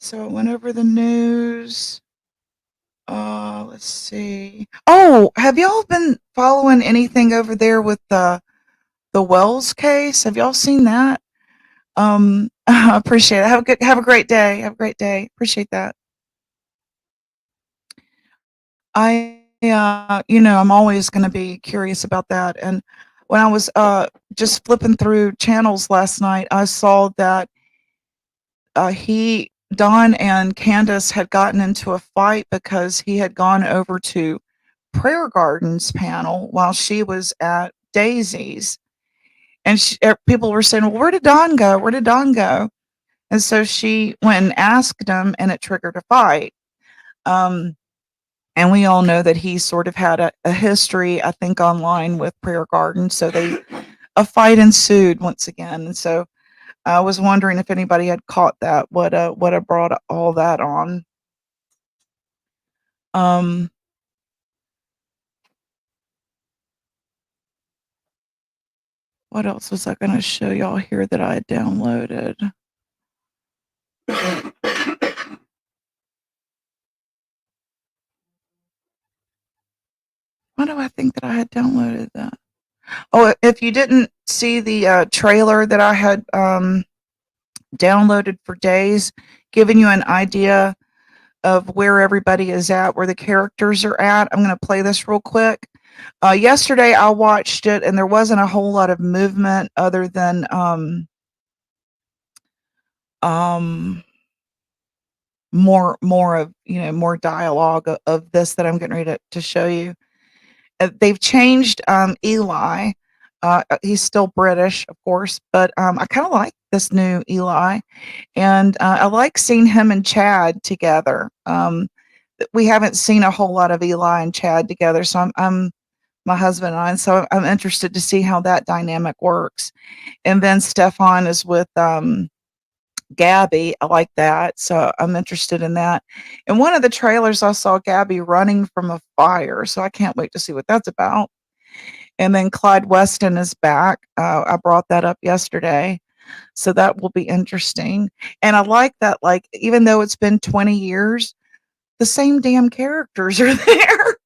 So I went over the news. Let's see. Oh, have y'all been following anything over there with the Wells case? Have y'all seen that? I appreciate it. Have a great day. Have a great day. Appreciate that. I'm always going to be curious about that. And when I was just flipping through channels last night, I saw that Don and Candace had gotten into a fight because he had gone over to Prayer Garden's panel while she was at Daisy's. And people were saying, well, where did Don go? Where did Don go? And so she went and asked him, and it triggered a fight. And we all know that he sort of had a history, I think, online with Prayer Garden. So a fight ensued once again. And so I was wondering if anybody had caught that, what brought all that on. What else was I going to show y'all here that I had downloaded? Why do I think that I had downloaded that? Oh, if you didn't see the trailer that I had downloaded for days, giving you an idea of where everybody is at, where the characters are at, I'm going to play this real quick. Yesterday I watched it, and there wasn't a whole lot of movement other than more of more dialogue of this that I'm getting ready to show you. They've changed Eli. He's still British, of course, but I kind of like this new Eli, and I like seeing him and Chad together. We haven't seen a whole lot of Eli and Chad together, so I'm my husband and I, and so I'm interested to see how that dynamic works. And then Stefan is with Gabby. I like that, so I'm interested in that. In one of the trailers, I saw Gabby running from a fire, so I can't wait to see what that's about. And then Clyde Weston is back. I brought that up yesterday, so that will be interesting. And I like that, like, even though it's been 20 years, the same damn characters are there.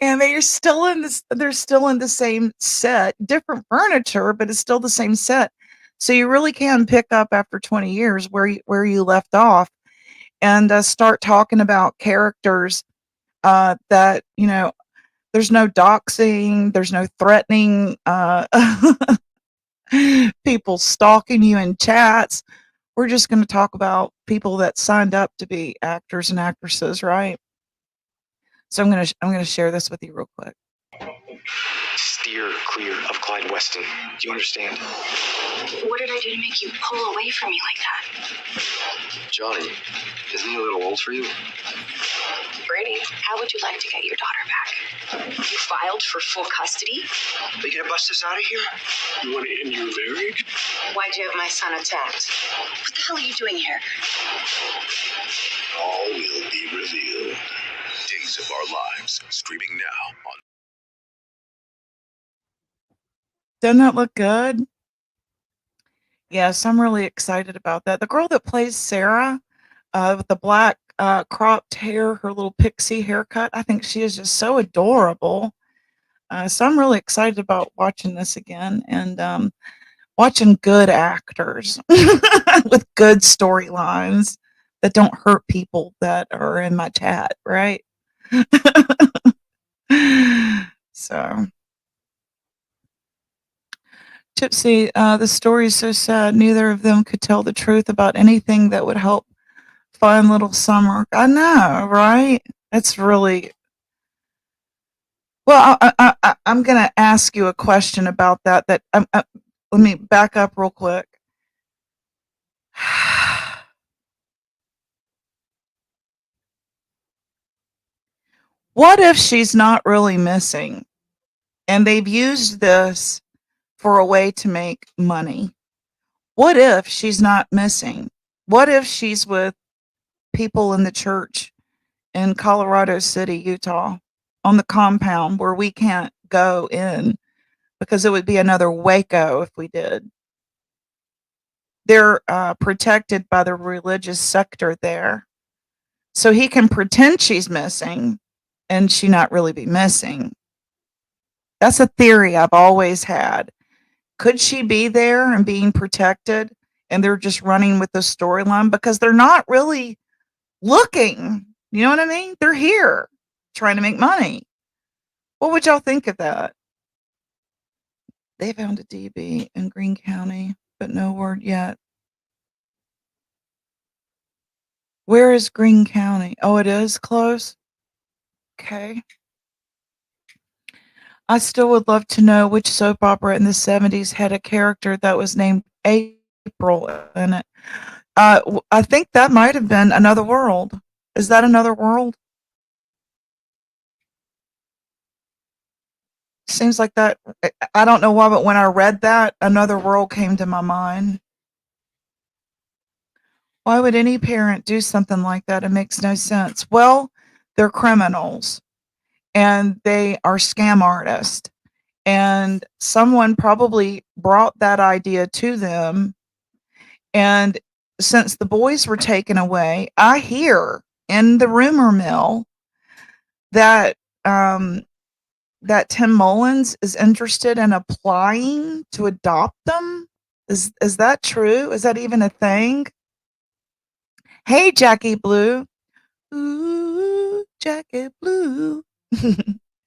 And they're still in the same set, different furniture, but it's still the same set. So you really can pick up after 20 years where you left off, and start talking about characters that, there's no doxing, there's no threatening, people stalking you in chats. We're just going to talk about people that signed up to be actors and actresses, right? So I'm gonna share this with you real quick. Steer clear of Clyde Weston. Do you understand? What did I do to make you pull away from me like that? Johnny, isn't he a little old for you? Brady, how would you like to get your daughter back? You filed for full custody? Are you gonna bust us out of here? You want to end your marriage? Why'd you have my son attacked? What the hell are you doing here? All will be revealed. Days of Our Lives, streaming now on. Doesn't that look good? Yes, I'm really excited about that. The girl that plays Sarah, with the black cropped hair, her little pixie haircut, I think she is just so adorable. So I'm really excited about watching this again, and watching good actors with good storylines that don't hurt people that are in my chat, right? So, Gypsy, the story is so sad. Neither of them could tell the truth about anything that would help find little Summer. I know, right? It's really well. I'm going to ask you a question about that. Let me back up real quick. What if she's not really missing, and they've used this for a way to make money? What if she's not missing? What if she's with people in the church in Colorado City, Utah, on the compound where we can't go in because it would be another Waco if we did. They're protected by the religious sector there. So he can pretend she's missing and she not really be missing. That's a theory I've always had. Could she be there and being protected and they're just running with the storyline because they're not really looking? You know what I mean? They're here trying to make money. What would y'all think of that? They found a DB in Greene County, but no word yet. Where is Greene County? Oh, it is close? Okay. I still would love to know which soap opera in the 70s had a character that was named April in it. I think that might have been Another World. Is that Another World? Seems like that. I don't know why, but when I read that, Another World came to my mind. Why would any parent do something like that? It makes no sense. Well, they're criminals and they are scam artists. And someone probably brought that idea to them. And since the boys were taken away, I hear in the rumor mill that that Tim Mullins is interested in applying to adopt them. Is that true? Is that even a thing? Hey, Jackie Blue. Ooh, Jackie Blue.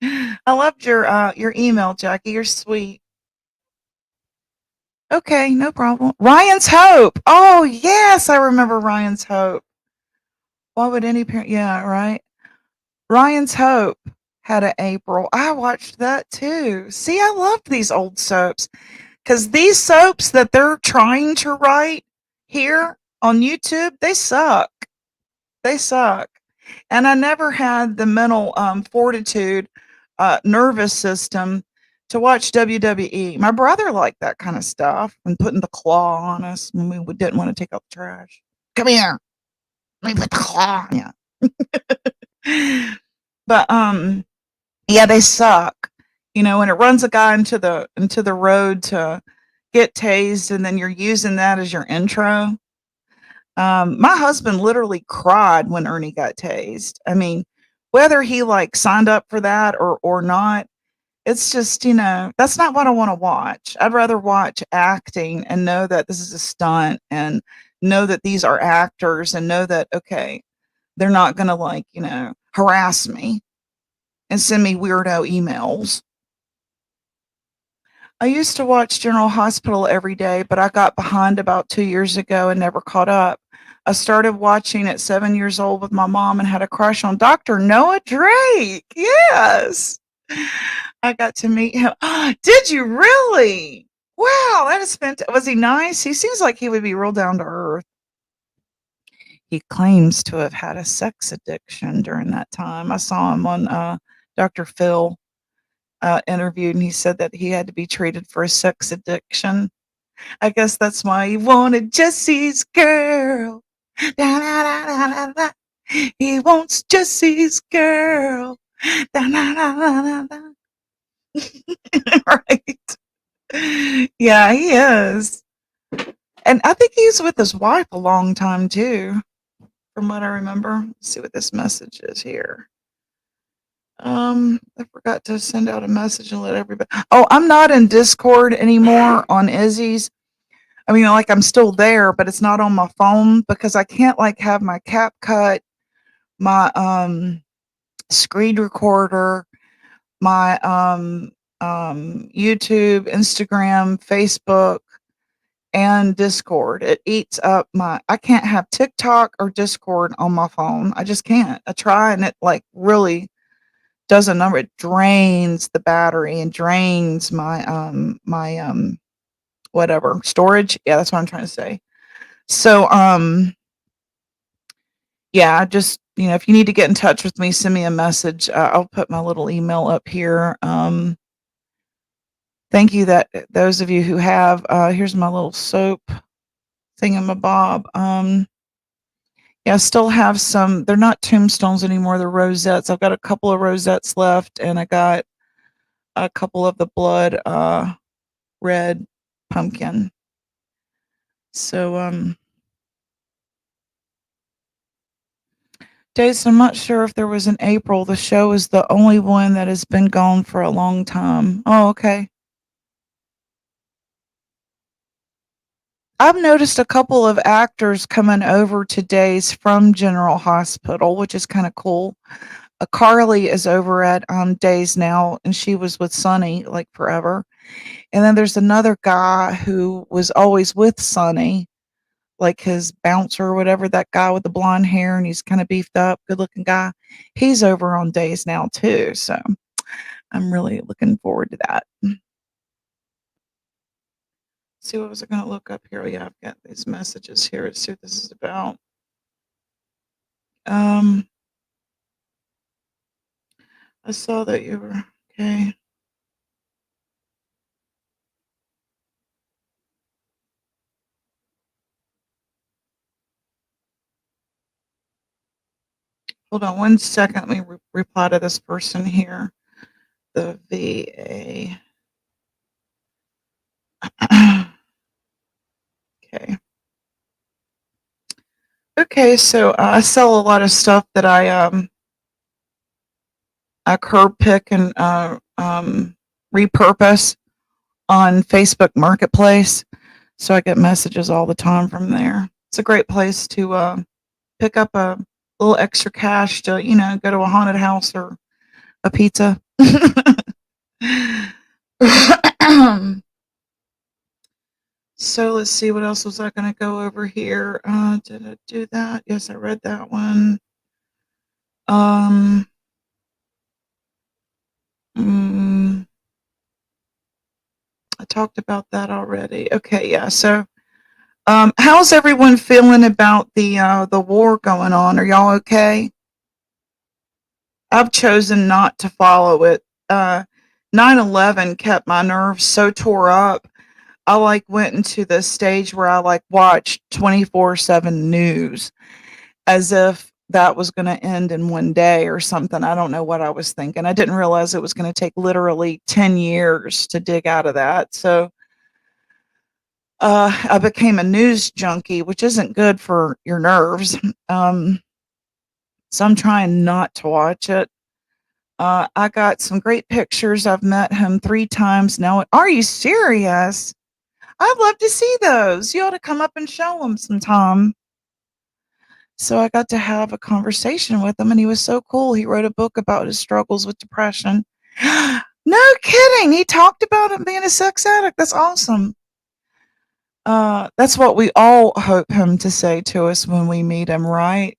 I loved your email, Jackie. You're sweet. Okay, no problem. Ryan's Hope. Oh, yes, I remember Ryan's Hope. Why would any parent? Yeah, right. Ryan's Hope had an April. I watched that too. See, I loved these old soaps because these soaps that they're trying to write here on YouTube, they suck. They suck. And I never had the mental fortitude, nervous system to watch WWE. My brother liked that kind of stuff and putting the claw on us when we didn't want to take out the trash. Come here. Let me put the claw on you. But yeah, they suck. You know, when it runs a guy into the road to get tased and then you're using that as your intro. My husband literally cried when Ernie got tased. I mean, whether he like signed up for that or not, it's just, that's not what I want to watch. I'd rather watch acting and know that this is a stunt and know that these are actors and know that, okay, they're not going to like, harass me and send me weirdo emails. I used to watch General Hospital every day, but I got behind about 2 years ago and never caught up. I started watching at 7 years old with my mom and had a crush on Dr. Noah Drake. Yes. I got to meet him. Did you really? Wow, that is fantastic. Was he nice? He seems like he would be real down to earth. He claims to have had a sex addiction during that time. I saw him on Dr. Phil interviewed, and he said that he had to be treated for a sex addiction. I guess that's why he wanted Jesse's girl. Da, da, da, da, da, da. He wants Jesse's girl. Da, da, da, da, da. Right. Yeah, he is. And I think he's with his wife a long time too, from what I remember. Let's see what this message is here. I forgot to send out a message and let everybody. Oh, I'm not in Discord anymore on Izzy's. I mean, like I'm still there, but it's not on my phone because I can't like have my CapCut, my screen recorder, my YouTube, Instagram, Facebook, and Discord. It eats up I can't have TikTok or Discord on my phone. I just can't. I try and it like really does a number. It drains the battery and drains my whatever storage. Yeah, that's what I'm trying to say. So yeah, just if you need to get in touch with me, send me a message. I'll put my little email up here. Thank you that those of you who have. Here's my little soap thingamabob. Yeah, I still have some. They're not tombstones anymore. They're rosettes. I've got a couple of rosettes left, and I got a couple of the blood red pumpkin. So Days, I'm not sure if there was an April. The show is the only one that has been gone for a long time. Oh, okay. I've noticed a couple of actors coming over to Days from General Hospital, which is kind of cool. Carly is over at Days now, and she was with Sonny like forever. And then there's another guy who was always with Sonny, like his bouncer or whatever, that guy with the blonde hair, and he's kind of beefed up, good looking guy. He's over on Days now too. So I'm really looking forward to that. See, what was I going to look up here? Oh, yeah, I've got these messages here. Let's see what this is about. I saw that you were okay. Hold on one second. Let me reply to this person here. The VA. Okay. Okay, so I sell a lot of stuff that I curb pick and repurpose on Facebook Marketplace. So I get messages all the time from there. It's a great place to pick up a little extra cash to, go to a haunted house or a pizza. So let's see, what else was I going to go over here? Did I do that? Yes, I read that one. I talked about that already. Okay, yeah. So, how's everyone feeling about the war going on? Are y'all okay? I've chosen not to follow it. 9/11 kept my nerves so tore up. I like went into the stage where I like watched 24/7 news as if that was going to end in one day or something. I don't know what I was thinking. I didn't realize it was going to take literally 10 years to dig out of that. So I became a news junkie, which isn't good for your nerves. So I'm trying not to watch it. I got some great pictures. I've met him 3 times now. Are you serious? I'd love to see those. You ought to come up and show them sometime. So I got to have a conversation with him, and he was so cool. He wrote a book about his struggles with depression. No kidding. He talked about him being a sex addict. That's awesome. That's what we all hope him to say to us when we meet him, right?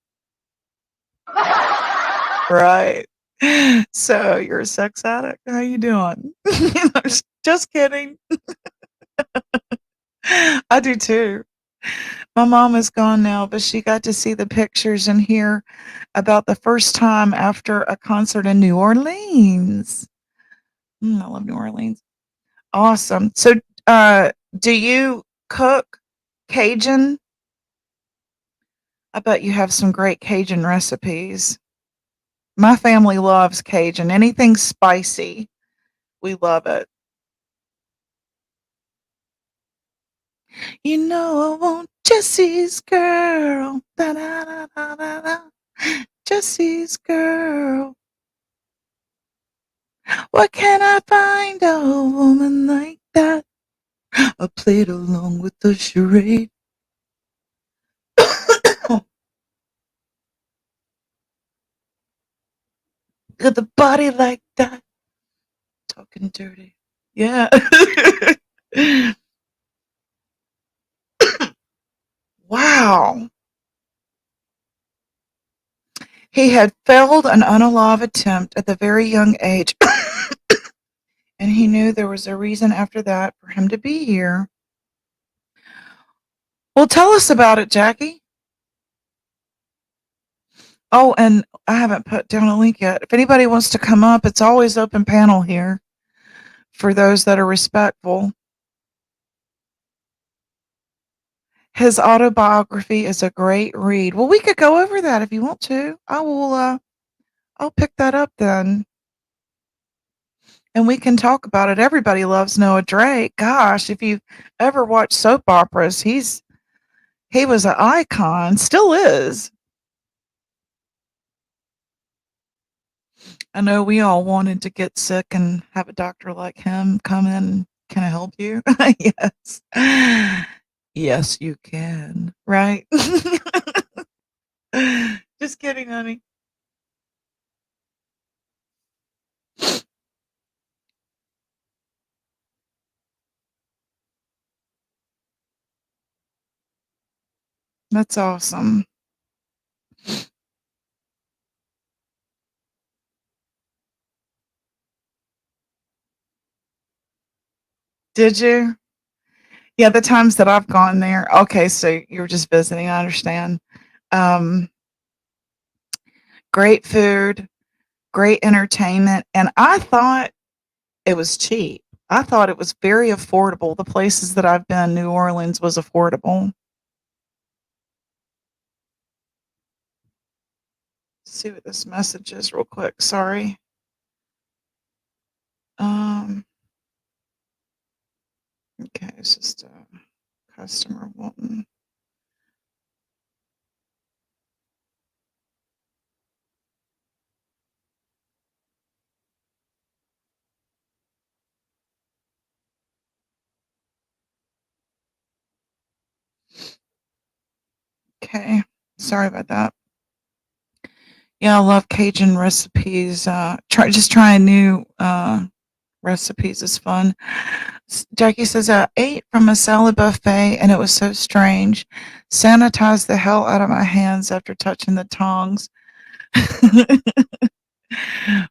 Right. So you're a sex addict. How you doing? Just kidding. I do too. My mom is gone now, but she got to see the pictures and hear about the first time after a concert in New Orleans. I love New Orleans. Awesome. So, do you cook Cajun? I bet you have some great Cajun recipes. My family loves Cajun. Anything spicy, we love it. You know I want Jesse's girl. Da, da, da, da, da, da. Jesse's girl. Where can I find a woman like that? I played along with the charade. Got the body like that. Talking dirty. Yeah. Wow. He had failed an unalive attempt at the very young age, and he knew there was a reason after that for him to be here. Well, tell us about it, Jackie. Oh, and I haven't put down a link yet. If anybody wants to come up, it's always open panel here for those that are respectful. His autobiography is a great read. Well, we could go over that if you want to. I'll pick that up then. and we can talk about it. Everybody loves Noah Drake. Gosh, if you've ever watched soap operas, he was an icon, still is. I know we all wanted to get sick and have a doctor like him come in. Can I help you? Yes. Yes, you can. Right? Just kidding, honey. That's awesome. Did you? Yeah, the times that I've gone there. Okay, so you're just visiting. I understand. Um, Great food, great entertainment, and I thought it was cheap. I thought it was very affordable. The places that I've been, New Orleans was affordable. Let's see what this message is real quick. Sorry. Um, okay, it's just a customer wanting. Okay, sorry about that. Yeah, I love Cajun recipes. Trying new recipes is fun. Jackie says, I ate from a salad buffet and it was so strange. Sanitized the hell out of my hands after touching the tongs,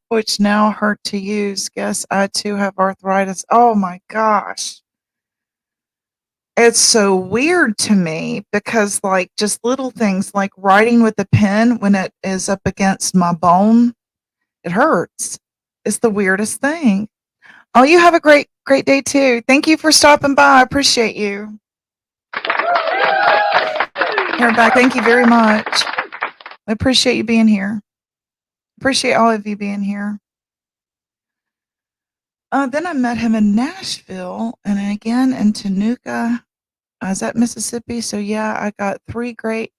which now hurt to use. Guess I too have arthritis. Oh my gosh. It's so weird to me because, like, just little things like writing with a pen when it is up against my bone, it hurts. It's the weirdest thing. Oh, you have a great day too. Thank you for stopping by. I appreciate you. Here back. Thank you very much. I appreciate you being here. Appreciate all of you being here. Then I met him in Nashville and again in Tenuca. I was at Mississippi. So yeah, I got 3 great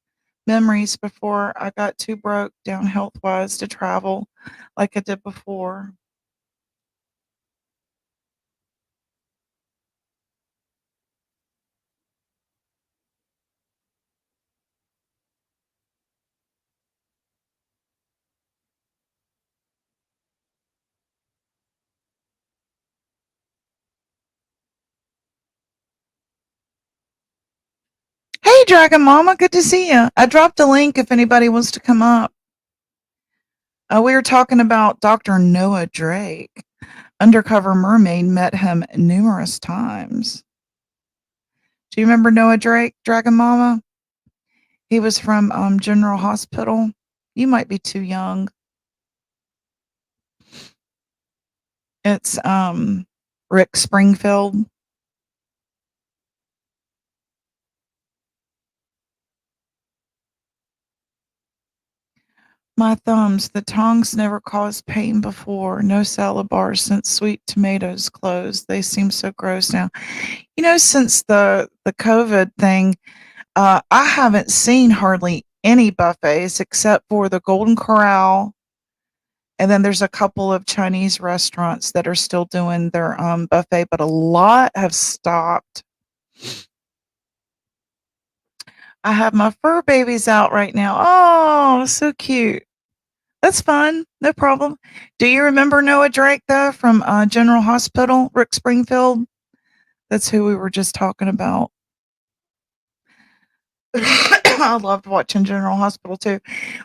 memories before I got too broke down health wise to travel like I did before. Hey, Dragon Mama, good to see you. I dropped a link if anybody wants to come up. We were talking about Dr. Noah Drake. Undercover Mermaid met him numerous times. Do you remember Noah Drake, Dragon Mama? He was from General Hospital. You might be too young. It's Rick Springfield. My thumbs, the tongs never caused pain before. No salad bars since sweet tomatoes closed. They seem so gross now. You know, since the COVID thing, I haven't seen hardly any buffets except for the Golden Corral, and then there's a couple of Chinese restaurants that are still doing their buffet, but a lot have stopped. I have my fur babies out right now. Oh, so cute. That's fun. No problem. Do you remember Noah Drake though from General Hospital, Rick Springfield? That's who we were just talking about. I loved watching General Hospital too.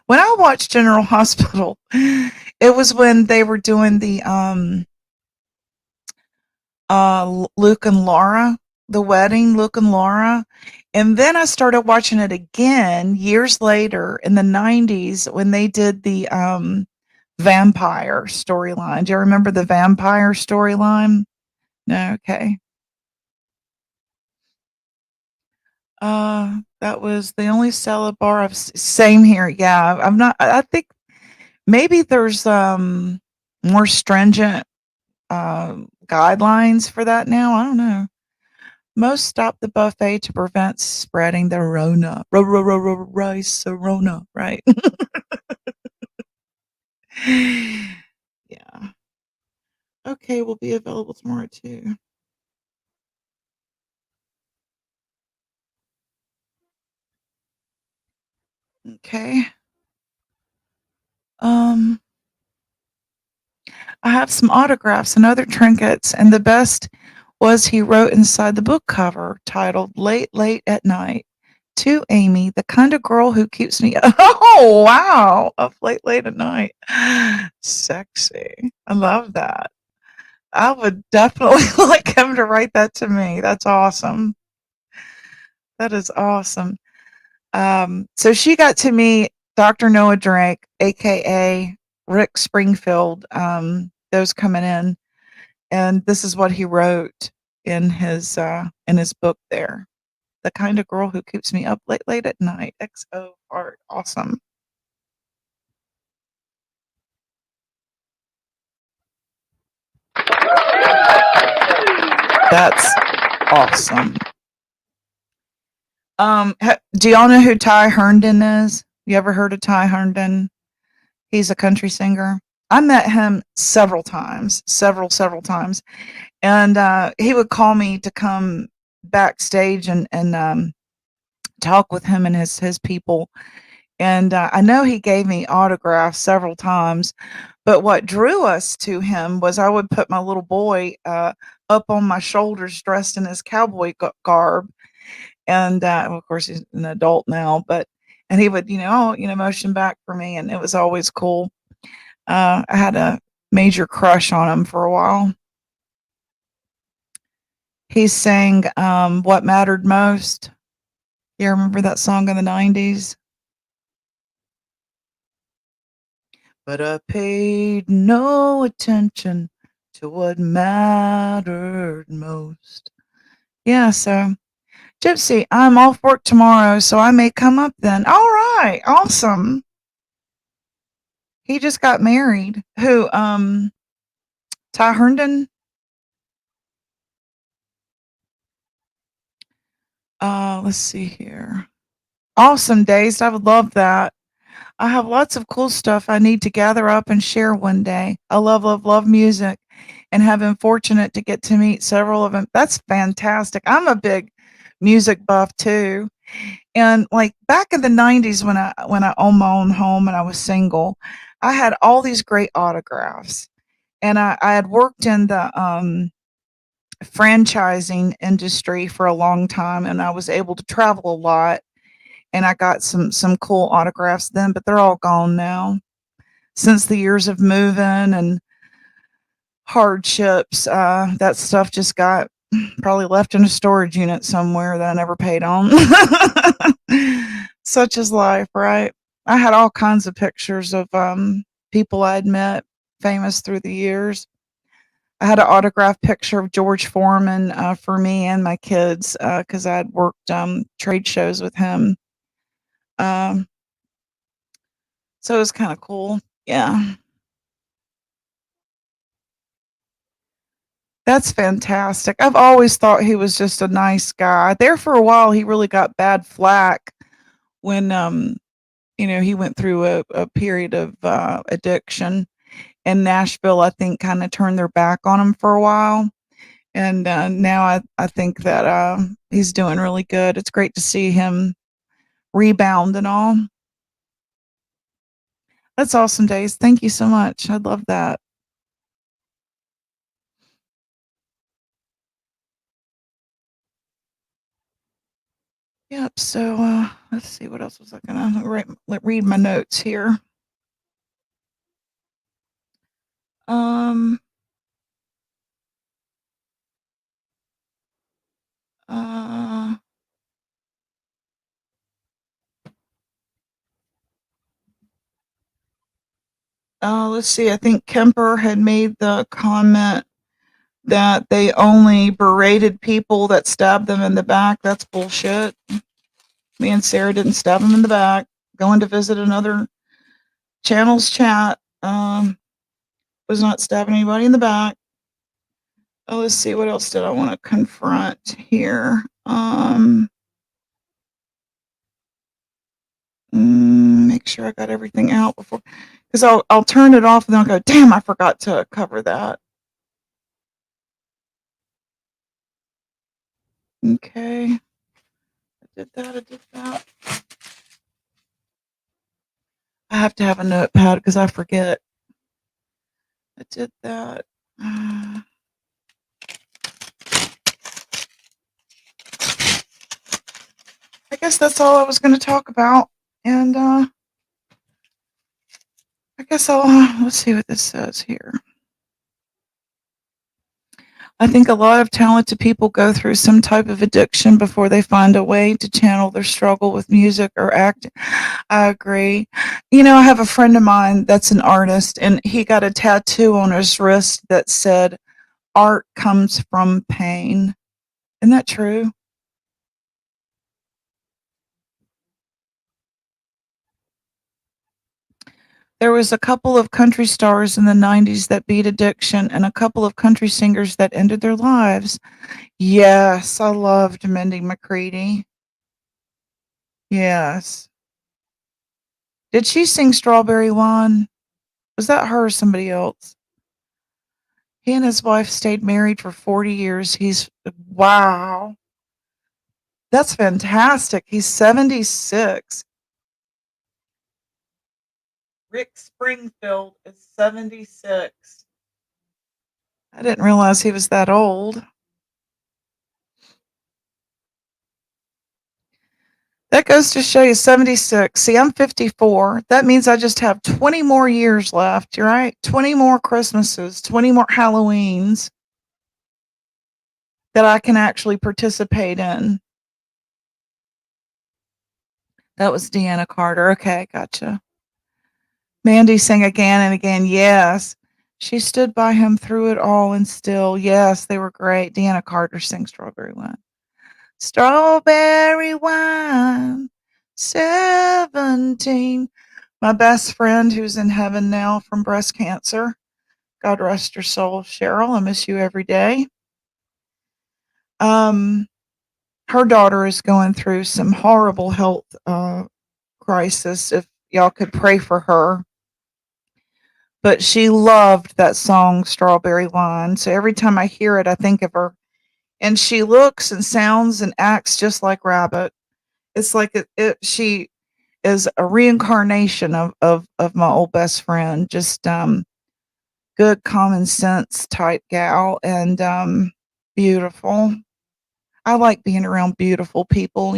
When I watched General Hospital, it was when they were doing the Luke and Laura, the wedding, Luke and Laura. And then I started watching it again years later in the 90s when they did the vampire storyline. Do you remember the vampire storyline? No, okay. That was the only salad bar same here. Yeah, I think maybe there's more stringent guidelines for that now. I don't know. Most stop the buffet to prevent spreading the Rona. Rice Rona, right? Yeah. Okay, will be available tomorrow too. Okay. Um, I have some autographs and other trinkets, and the best was he wrote inside the book cover titled Late, Late at Night to Amy, the kind of girl who keeps me oh wow, up late, late at night. Sexy. I love that. I would definitely like him to write that to me. That's awesome. That is awesome. So she got to meet Dr. Noah Drake, aka Rick Springfield, those coming in, and this is what he wrote in his book there. The kind of girl who keeps me up late, late at night. XO art. Awesome. That's awesome. Do y'all know who Ty Herndon is? You ever heard of Ty Herndon? He's a country singer. I met him several times, several times, and he would call me to come backstage and talk with him and his people. And I know he gave me autographs several times, but what drew us to him was I would put my little boy up on my shoulders, dressed in his cowboy garb, and of course he's an adult now, but and he would motion back for me, and it was always cool. I had a major crush on him for a while. He sang What Mattered Most. You remember that song in the 90s? But I paid no attention to what mattered most. Yeah, so Gypsy, I'm off work tomorrow, so I may come up then. All right, awesome. He just got married. Who, Ty Herndon? Let's see here. Awesome, Dazed. I would love that. I have lots of cool stuff I need to gather up and share one day. I love, love, love music and have been fortunate to get to meet several of them. That's fantastic. I'm a big music buff too. And like back in the 90s when I owned my own home and I was single, I had all these great autographs. And I had worked in the franchising industry for a long time, and I was able to travel a lot, and I got some cool autographs then, but they're all gone now. Since the years of moving and hardships, that stuff just got probably left in a storage unit somewhere that I never paid on. Such is life, right? I had all kinds of pictures of people I'd met famous through the years. I had an autographed picture of George Foreman for me and my kids because I'd worked trade shows with him. Um, so it was kind of cool. Yeah. That's fantastic. I've always thought he was just a nice guy. There for a while, he really got bad flack when, he went through a period of addiction. And Nashville, I think, kind of turned their back on him for a while. And now I think that he's doing really good. It's great to see him rebound and all. That's awesome, Days. Thank you so much. I love that. Yep. So let's see what else was I gonna read my notes here. Um. Uh. Let's see. I think Kemper had made the comment that they only berated people that stabbed them in the back. That's bullshit. Me and Sarah didn't stab him in the back. Going to visit another channel's chat. Was not stabbing anybody in the back. Oh, let's see, what else did I want to confront here? Make sure I got everything out before, because I'll turn it off and then I'll go, damn, I forgot to cover that. Okay. I did that. I have to have a notepad because I forget. I did that. I guess that's all I was going to talk about. And I guess let's see what this says here. I think a lot of talented people go through some type of addiction before they find a way to channel their struggle with music or acting. I agree. I have a friend of mine that's an artist, and he got a tattoo on his wrist that said, "Art comes from pain." Isn't that true? There was a couple of country stars in the 90s that beat addiction and a couple of country singers that ended their lives. Yes, I loved Mindy McCready. Yes. Did she sing Strawberry Lawn? Was that her or somebody else? He and his wife stayed married for 40 years. Wow. That's fantastic. He's 76. Rick Springfield is 76. I didn't realize he was that old. That goes to show you 76. See, I'm 54. That means I just have 20 more years left. You're right. 20 more Christmases, 20 more Halloweens that I can actually participate in. That was Deanna Carter. Okay, gotcha. Mandy sang again and again. Yes. She stood by him through it all and still. Yes, they were great. Deanna Carter sang Strawberry Wine. Strawberry Wine, 17. My best friend who's in heaven now from breast cancer. God rest her soul, Cheryl. I miss you every day. Her daughter is going through some horrible health crisis. If y'all could pray for her. But she loved that song, Strawberry Wine. So every time I hear it, I think of her. And she looks and sounds and acts just like Rabbit. It's like she is a reincarnation of my old best friend. Just good common sense type gal and beautiful. I like being around beautiful people.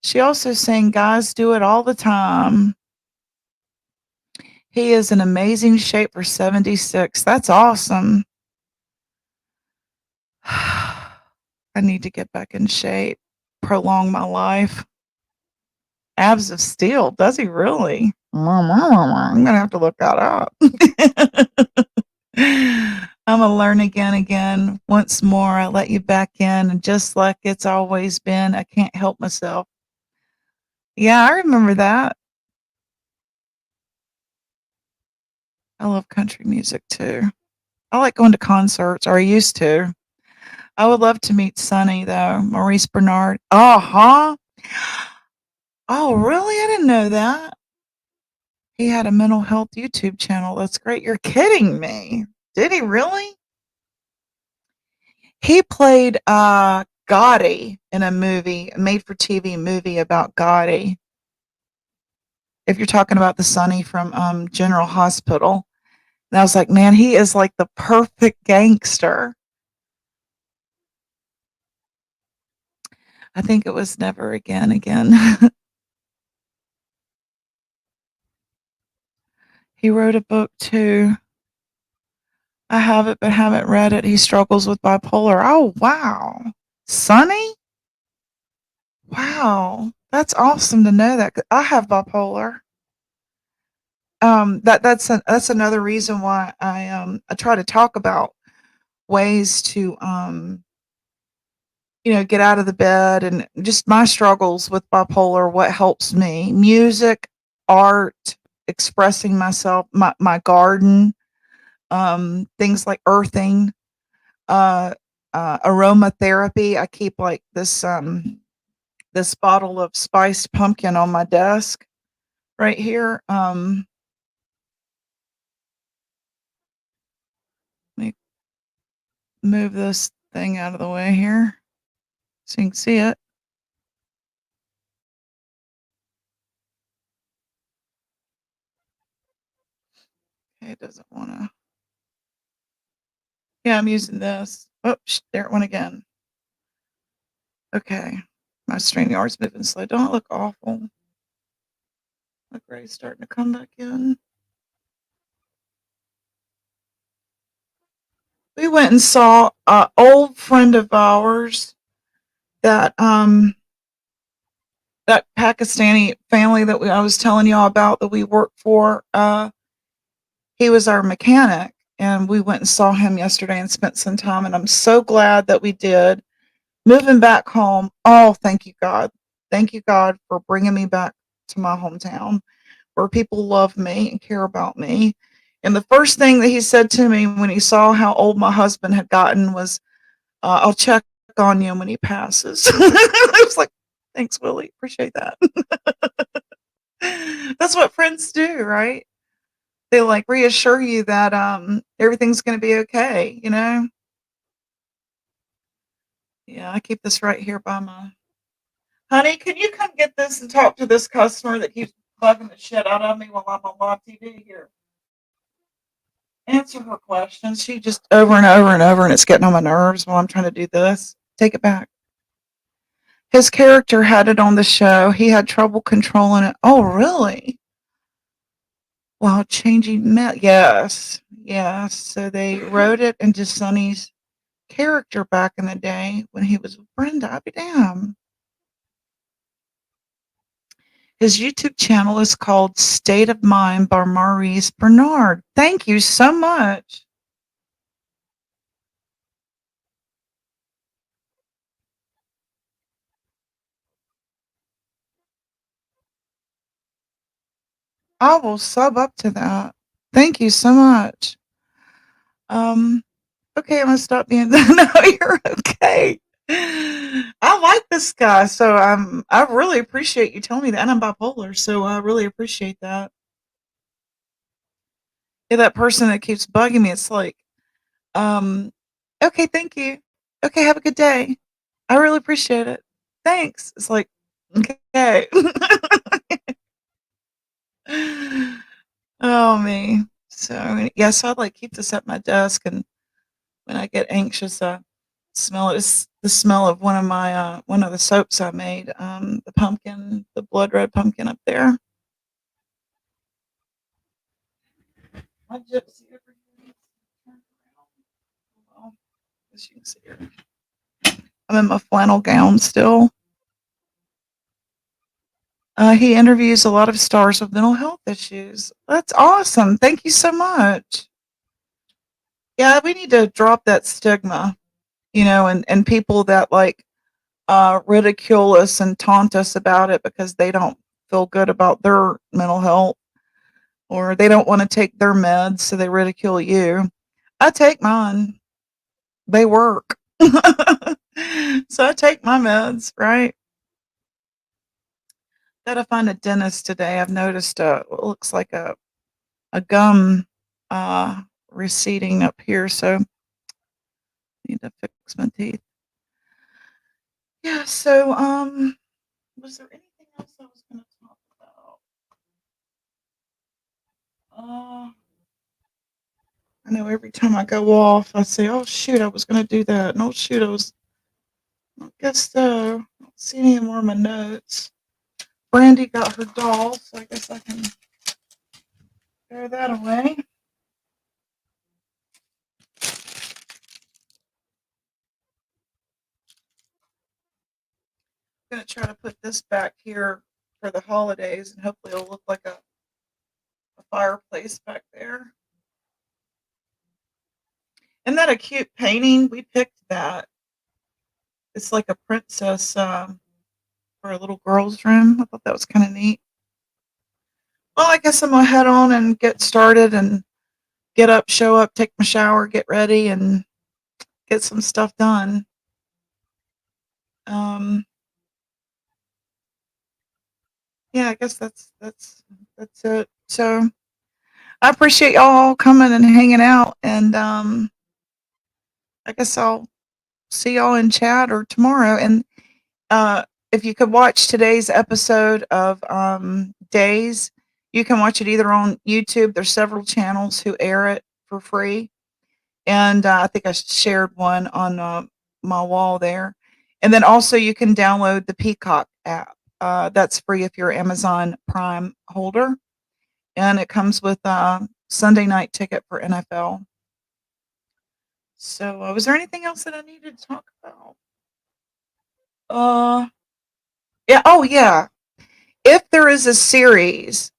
She also sang Guys Do It All the Time. He is in amazing shape for 76. That's awesome. I need to get back in shape, prolong my life. Abs of steel. Does he really? I'm gonna have to look that up. I'm gonna learn again. Once more, I let you back in, and just like it's always been, I can't help myself. Yeah, I remember that. I love country music too. I like going to concerts, or I used to. I would love to meet Sonny though, Maurice Bernard. Uh-huh. Oh, really? I didn't know that. He had a mental health YouTube channel. That's great. You're kidding me. Did he really? He played Gotti in a movie, a made for TV movie about Gotti. If you're talking about the Sonny from General Hospital. And I was like, man, he is like the perfect gangster. I think it was Never Again. He wrote a book too. I have it, but haven't read it. He struggles with bipolar. Oh, wow. Sonny? Wow. That's awesome to know that. I have bipolar. That's another reason why I try to talk about ways to get out of the bed and just my struggles with bipolar, what helps me. Music, art, expressing myself, my garden. things like earthing, uh, aromatherapy. I keep like this bottle of spiced pumpkin on my desk right here. Let me move this thing out of the way here so you can see it. Okay, it doesn't want to. Yeah, I'm using this. Oops, there it went again. Okay, my StreamYard's moving slow. Don't it look awful? Look, Ray's starting to come back in. We went and saw an old friend of ours that that Pakistani family that I was telling y'all about that we worked for. He was our mechanic, and we went and saw him yesterday and spent some time. And I'm so glad that we did. Moving back home. Oh, thank you, God. Thank you, God, for bringing me back to my hometown where people love me and care about me. And the first thing that he said to me when he saw how old my husband had gotten was, I'll check on you when he passes. I was like, thanks, Willie. Appreciate that. That's what friends do, right? They like reassure you that everything's going to be okay, you know? Yeah, I keep this right here by my honey. Can you come get this and talk to this customer that keeps bugging the shit out of me while I'm on live TV here? Answer her questions. She just over and over and over, and it's getting on my nerves while I'm trying to do this. Take it back. His character had it on the show. He had trouble controlling it. Oh, really? While changing yes, yes. So they wrote it into Sonny's character back in the day when he was with Brenda. I'll be damn. His YouTube channel is called State of Mind by Maurice Bernard. Thank you so much. I will sub up to that. Thank you so much. Um, okay, I'm gonna stop being. No, you're okay. I like this guy, so I really appreciate you telling me that. And I'm bipolar, so I really appreciate that. Yeah, that person that keeps bugging me, it's like, um, okay, thank you. Okay, have a good day. I really appreciate it. Thanks. It's like, okay. Oh me. So yes, I'd like keep this at my desk, and when I get anxious, I smell it. It's the smell of one of the soaps I made. The pumpkin, the blood red pumpkin up there. My gypsy over here. Well, as you can see here, I'm in my flannel gown still. He interviews a lot of stars with mental health issues. That's awesome. Thank you so much. Yeah, we need to drop that stigma, and people that like ridicule us and taunt us about it because they don't feel good about their mental health or they don't want to take their meds, so they ridicule you. I take mine. They work. So I take my meds, right? Gotta find a dentist today. I've noticed what looks like a gum receding up here, so I need to fix my teeth. Yeah, so was there anything else I was gonna talk about? I know every time I go off, I say, "Oh shoot, I was gonna do that." And oh shoot, I guess so. I don't see any more of my notes. Brandy got her doll, so I guess I can throw that away. I'm gonna try to put this back here for the holidays, and hopefully it'll look like a fireplace back there. Isn't that a cute painting? We picked that. It's like a princess for a little girl's room. I thought that was kind of neat. Well, I guess I'm gonna head on and get started and get up, show up, take my shower, get ready, and get some stuff done. Um, yeah, I guess that's it. So I appreciate y'all coming and hanging out, and I guess I'll see y'all in chat or tomorrow. And uh, if you could watch today's episode of Days, you can watch it either on YouTube. There's several channels who air it for free, and I think I shared one on my wall there. And then also you can download the Peacock app. That's free if you're an Amazon Prime holder, and it comes with a Sunday night ticket for NFL. So, was there anything else that I needed to talk about? Uh, yeah. Oh, yeah. If there is a series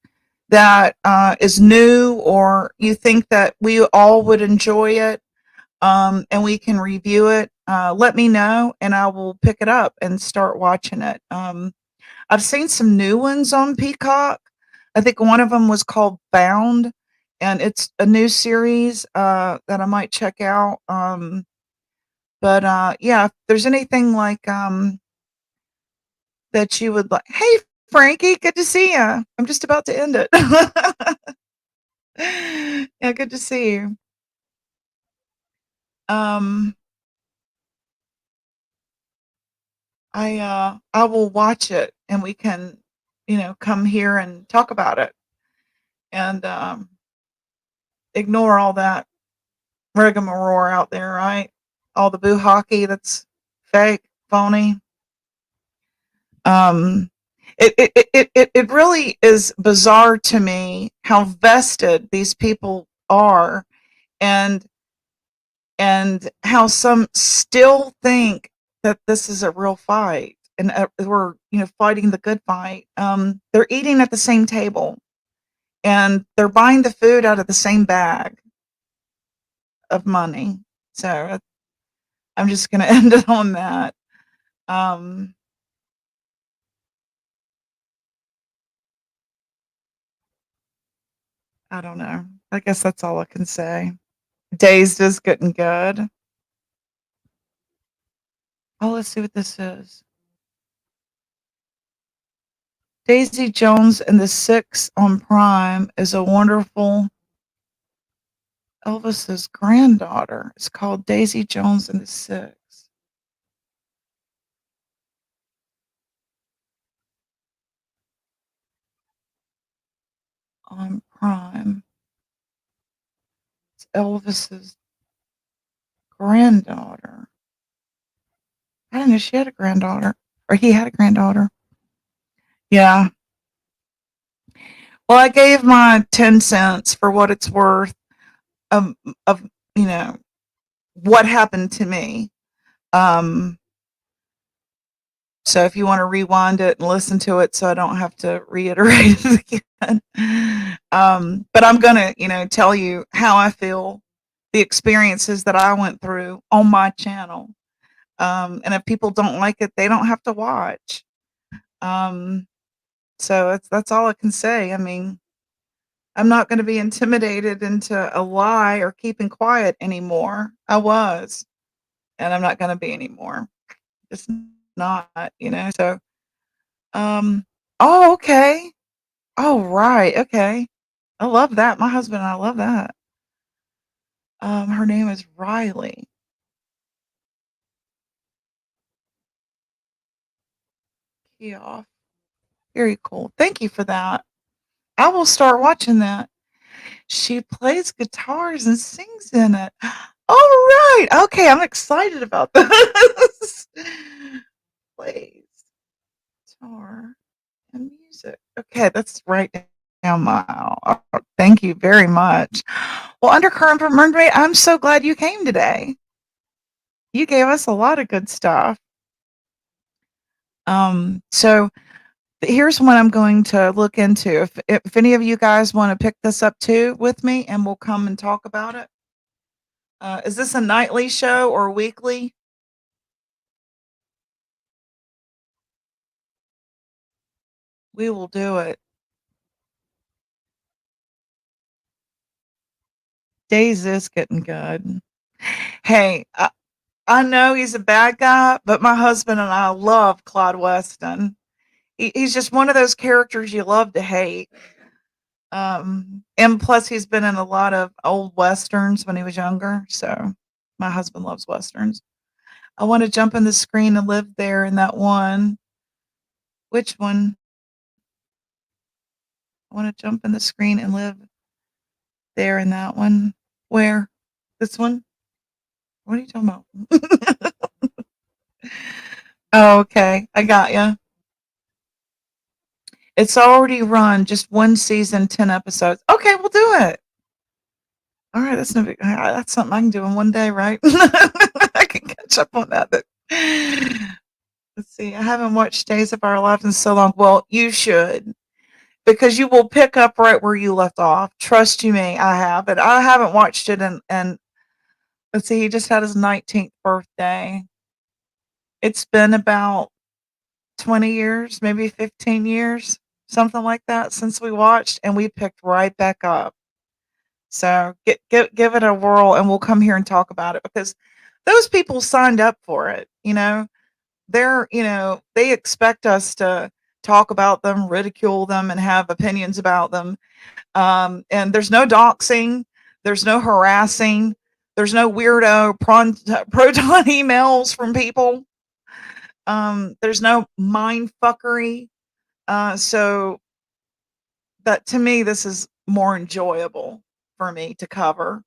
that is new, or you think that we all would enjoy it, and we can review it, let me know and I will pick it up and start watching it. I've seen some new ones on Peacock. I think one of them was called Bound, and it's a new series that I might check out. But yeah, if there's anything like that you would like, hey Frankie, good to see you. I'm just about to end it. Yeah, good to see you. Um, I will watch it and we can, come here and talk about it, and ignore all that rigmarole out there, right? All the boo hockey that's fake, phony. Um, it really is bizarre to me how vested these people are, and how some still think that this is a real fight, and we're fighting the good fight. They're eating at the same table, and they're buying the food out of the same bag of money. So I'm just going to end it on that. Um, I don't know. I guess that's all I can say. Dazed is getting good. Oh, let's see what this is. Daisy Jones and the Six on Prime is a wonderful Elvis's granddaughter. It's called Daisy Jones and the Six on Prime. It's Elvis's granddaughter. I didn't know she had a granddaughter, or he had a granddaughter. Yeah. Well, I gave my 10 cents for what it's worth of, of you know, what happened to me. Um, so if you want to rewind it and listen to it so I don't have to reiterate it again. But I'm going to, tell you how I feel, the experiences that I went through on my channel. And if people don't like it, they don't have to watch. Um, so that's all I can say. I mean, I'm not going to be intimidated into a lie or keeping quiet anymore. I was, and I'm not going to be anymore. Just not, So, um, oh, okay. Oh, right. Okay. I love that. My husband and I love that. Her name is Riley. Keough. Very cool. Thank you for that. I will start watching that. She plays guitars and sings in it. All right. Okay, I'm excited about this. Plays guitar and music. Okay, that's right down my aisle. Thank you very much. Well, Undercurrent from Mermaid, I'm so glad you came today. You gave us a lot of good stuff. So here's what I'm going to look into. If any of you guys want to pick this up too with me, and we'll come and talk about it. Is this a nightly show or weekly? We will do it. Days is getting good. Hey, I know he's a bad guy, but my husband and I love Clyde Weston. He's just one of those characters you love to hate. And plus, he's been in a lot of old westerns when he was younger. So my husband loves westerns. I want to jump in the screen and live there in that one. Which one? I want to jump in the screen and live there in that one. Where? This one? What are you talking about? Oh, okay. I got you. It's already run just one season, 10 episodes. Okay, we'll do it. All right, that's no big. That's something I can do in one day, right? I can catch up on that. Let's see. I haven't watched Days of Our Lives in so long. Well, you should because you will pick up right where you left off. Trust you me, I have, and I haven't watched it. And let's see, he just had his 19th birthday. It's been about 20 years, maybe 15 years, something like that, since we watched, and we picked right back up. So give it a whirl, and we'll come here and talk about it because those people signed up for it. They expect us to talk about them, ridicule them, and have opinions about them. And there's no doxing, there's no harassing, there's no weirdo proton emails from people. There's no mind fuckery. So that to me, this is more enjoyable for me to cover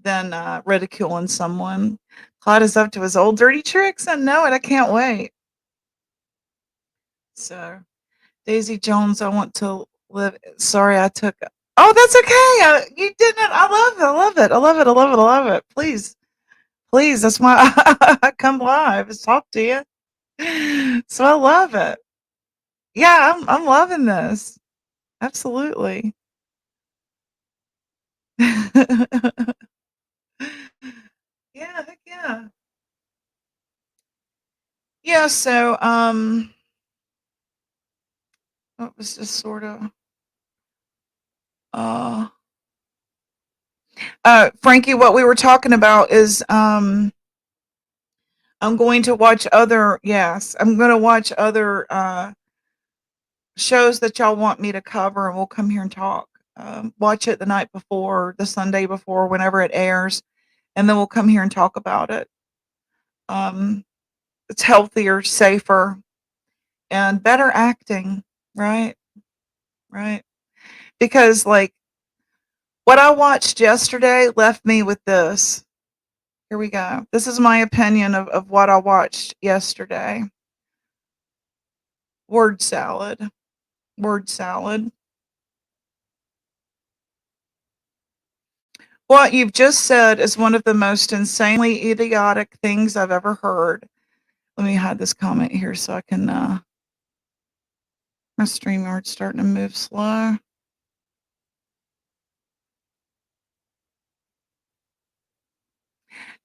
than ridiculing someone. Clyde is up to his old dirty tricks. I know it. I can't wait. So, Daisy Jones, I want to live. Sorry, I took. Oh, that's okay. You didn't. I love it. I love it. I love it. I love it. I love it. Please, please. That's why I come live is talk to you. So I love it. Yeah, I'm loving this. Absolutely. Yeah, heck yeah. Yeah, so what was just sort of uh Frankie, what we were talking about is I'm going to watch other yes, I'm gonna watch other shows that y'all want me to cover and we'll come here and talk. Watch it the night before, the Sunday before, whenever it airs, and then we'll come here and talk about it. Um it's healthier, safer, and better acting, right? Right. Because like what I watched yesterday left me with this. Here we go. This is my opinion of what I watched yesterday. Word salad. Word salad. What you've just said is one of the most insanely idiotic things I've ever heard. Let me hide this comment here so I can my StreamYard's starting to move slow.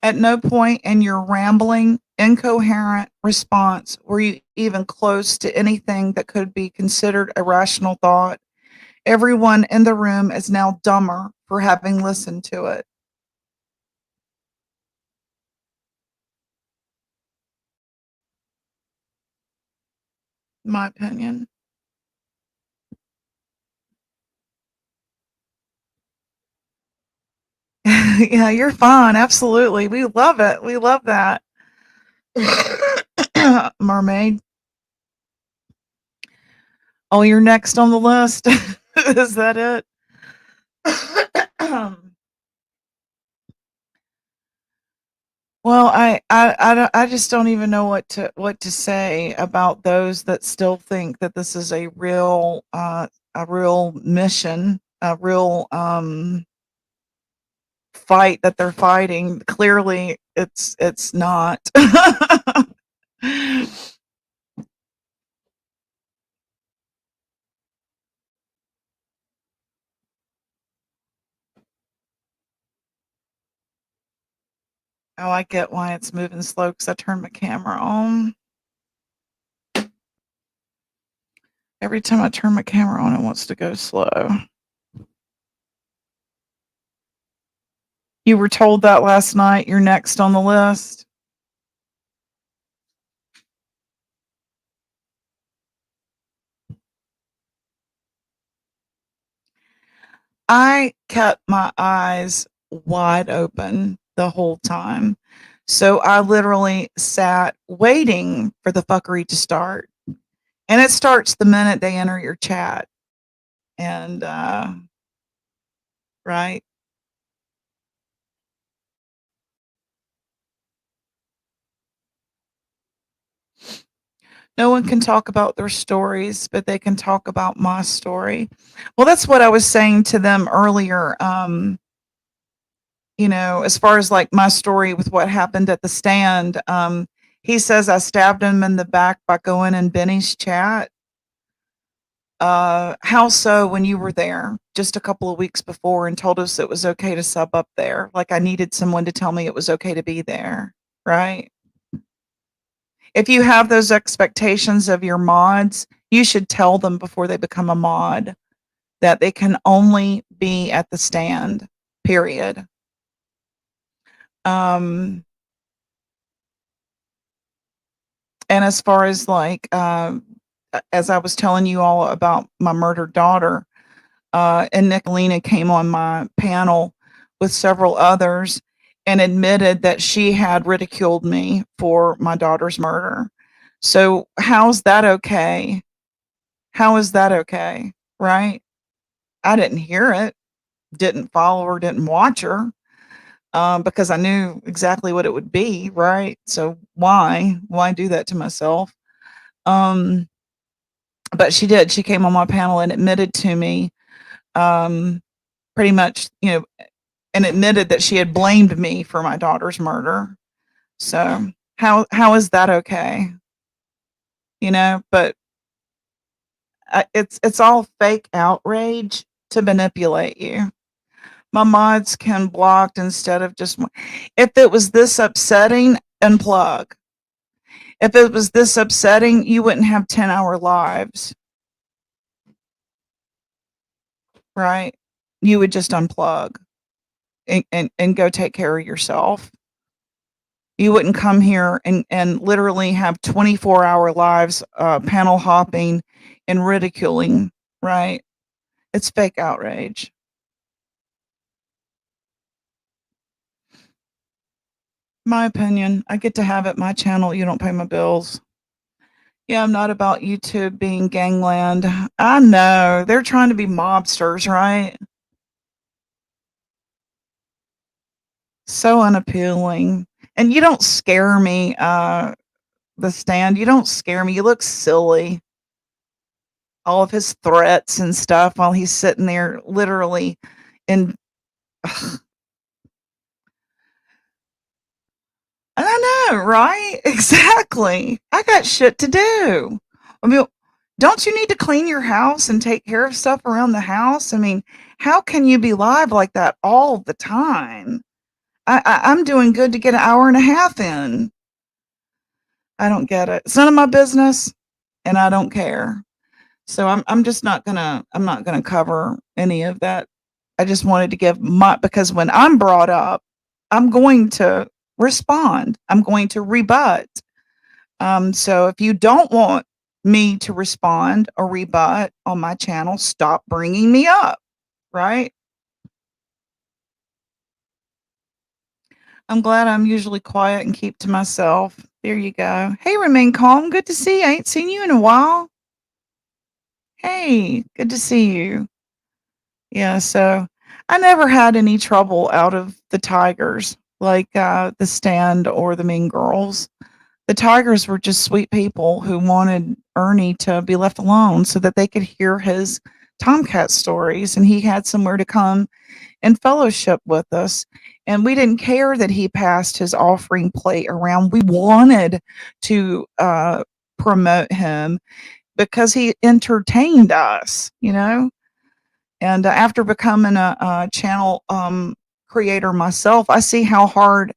At no point in your rambling, incoherent response were you even close to anything that could be considered a rational thought. Everyone in the room is now dumber for having listened to it. My opinion. Yeah, you're fine. Absolutely. We love it. We love that. Mermaid. Oh, you're next on the list. Is that it? Well, I just don't even know what to say about those that still think that this is a real mission, a real fight that they're fighting. Clearly, it's not. Oh, I get why it's moving slow because I turned my camera on. Every time I turn my camera on, it wants to go slow. You were told that last night. You're next on the list. I kept my eyes wide open the whole time. So I literally sat waiting for the fuckery to start. And it starts the minute they enter your chat. And, right. No one can talk about their stories, but they can talk about my story. Well, that's what I was saying to them earlier. As far as like my story with what happened at the stand, he says I stabbed him in the back by going in Benny's chat. How so when you were there just a couple of weeks before and told us it was okay to sub up there? Like I needed someone to tell me it was okay to be there, right? If you have those expectations of your mods, you should tell them before they become a mod that they can only be at the stand, period. And as far as like, as I was telling you all about my murdered daughter, and Nicolina came on my panel with several others and admitted that she had ridiculed me for my daughter's murder. So how's that okay? How is that okay? Right? I didn't hear it, didn't follow her, didn't watch her, because I knew exactly what it would be, right? So why do that to myself? Um, but she did. She came on my panel and admitted to me, pretty much, and admitted that she had blamed me for my daughter's murder. So how is that okay? But it's all fake outrage to manipulate you. My mods can blocked instead of just. If it was this upsetting, unplug. If it was this upsetting, you wouldn't have 10-hour lives, right? You would just unplug and go take care of yourself. You wouldn't come here and literally have 24-hour lives, panel hopping and ridiculing, right? It's fake outrage. My opinion. I get to have it my channel. You don't pay my bills. Yeah, I'm not about YouTube being gangland. I know. They're trying to be mobsters, right? So unappealing. And you don't scare me, the stand. You don't scare me. You look silly. All of his threats and stuff while he's sitting there literally in. I know, right? Exactly. I got shit to do. I mean, don't you need to clean your house and take care of stuff around the house? I mean, how can you be live like that all the time? I'm doing good to get an hour and a half in. I don't get it. It's none of my business, and I don't care. So I'm just not gonna cover any of that. I just wanted to give my, because when I'm brought up, I'm going to respond. I'm going to rebut. So if you don't want me to respond or rebut on my channel, stop bringing me up, right? I'm glad I'm usually quiet and keep to myself. There you go. Hey, remain calm. Good to see you. I ain't seen you in a while. Hey, good to see you. Yeah, so I never had any trouble out of the Tigers, like the stand or the Mean Girls. The Tigers were just sweet people who wanted Ernie to be left alone so that they could hear his Tomcat stories, and he had somewhere to come and fellowship with us. And we didn't care that he passed his offering plate around. We wanted to promote him because he entertained us. And after becoming a channel creator myself, I see how hard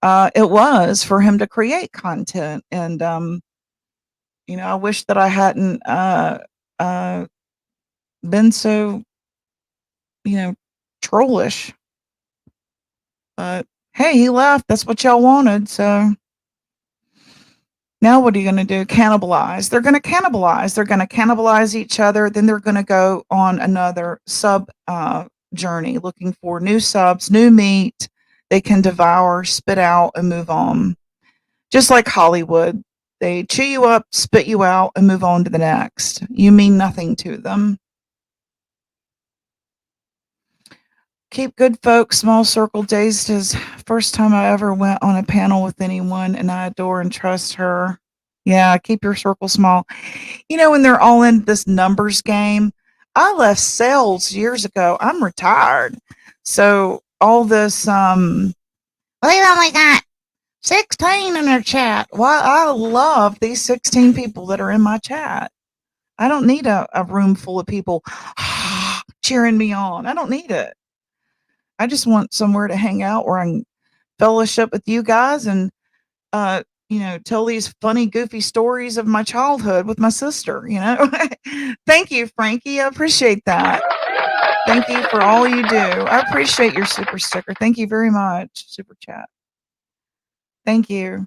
it was for him to create content. And, I wish that I hadn't uh, been so, you know, trollish. But hey, he left. That's what y'all wanted. So now what are you going to do? Cannibalize. They're going to cannibalize. They're going to cannibalize each other. Then they're going to go on another sub journey looking for new subs, new meat they can devour, spit out, and move on. Just like Hollywood. They chew you up, spit you out, and move on to the next. You mean nothing to them. Keep good folks, small circle. Dazed is first time I ever went on a panel with anyone, and I adore and trust her. Yeah, keep your circle small. You know, when they're all in this numbers game, I left sales years ago. I'm retired. So all this, they've only got 16 in their chat. Well, I love these 16 people that are in my chat. I don't need a room full of people cheering me on. I don't need it. I just want somewhere to hang out where I can fellowship with you guys and, tell these funny, goofy stories of my childhood with my sister, Thank you, Frankie. I appreciate that. Thank you for all you do. I appreciate your super sticker. Thank you very much. Super chat. Thank you.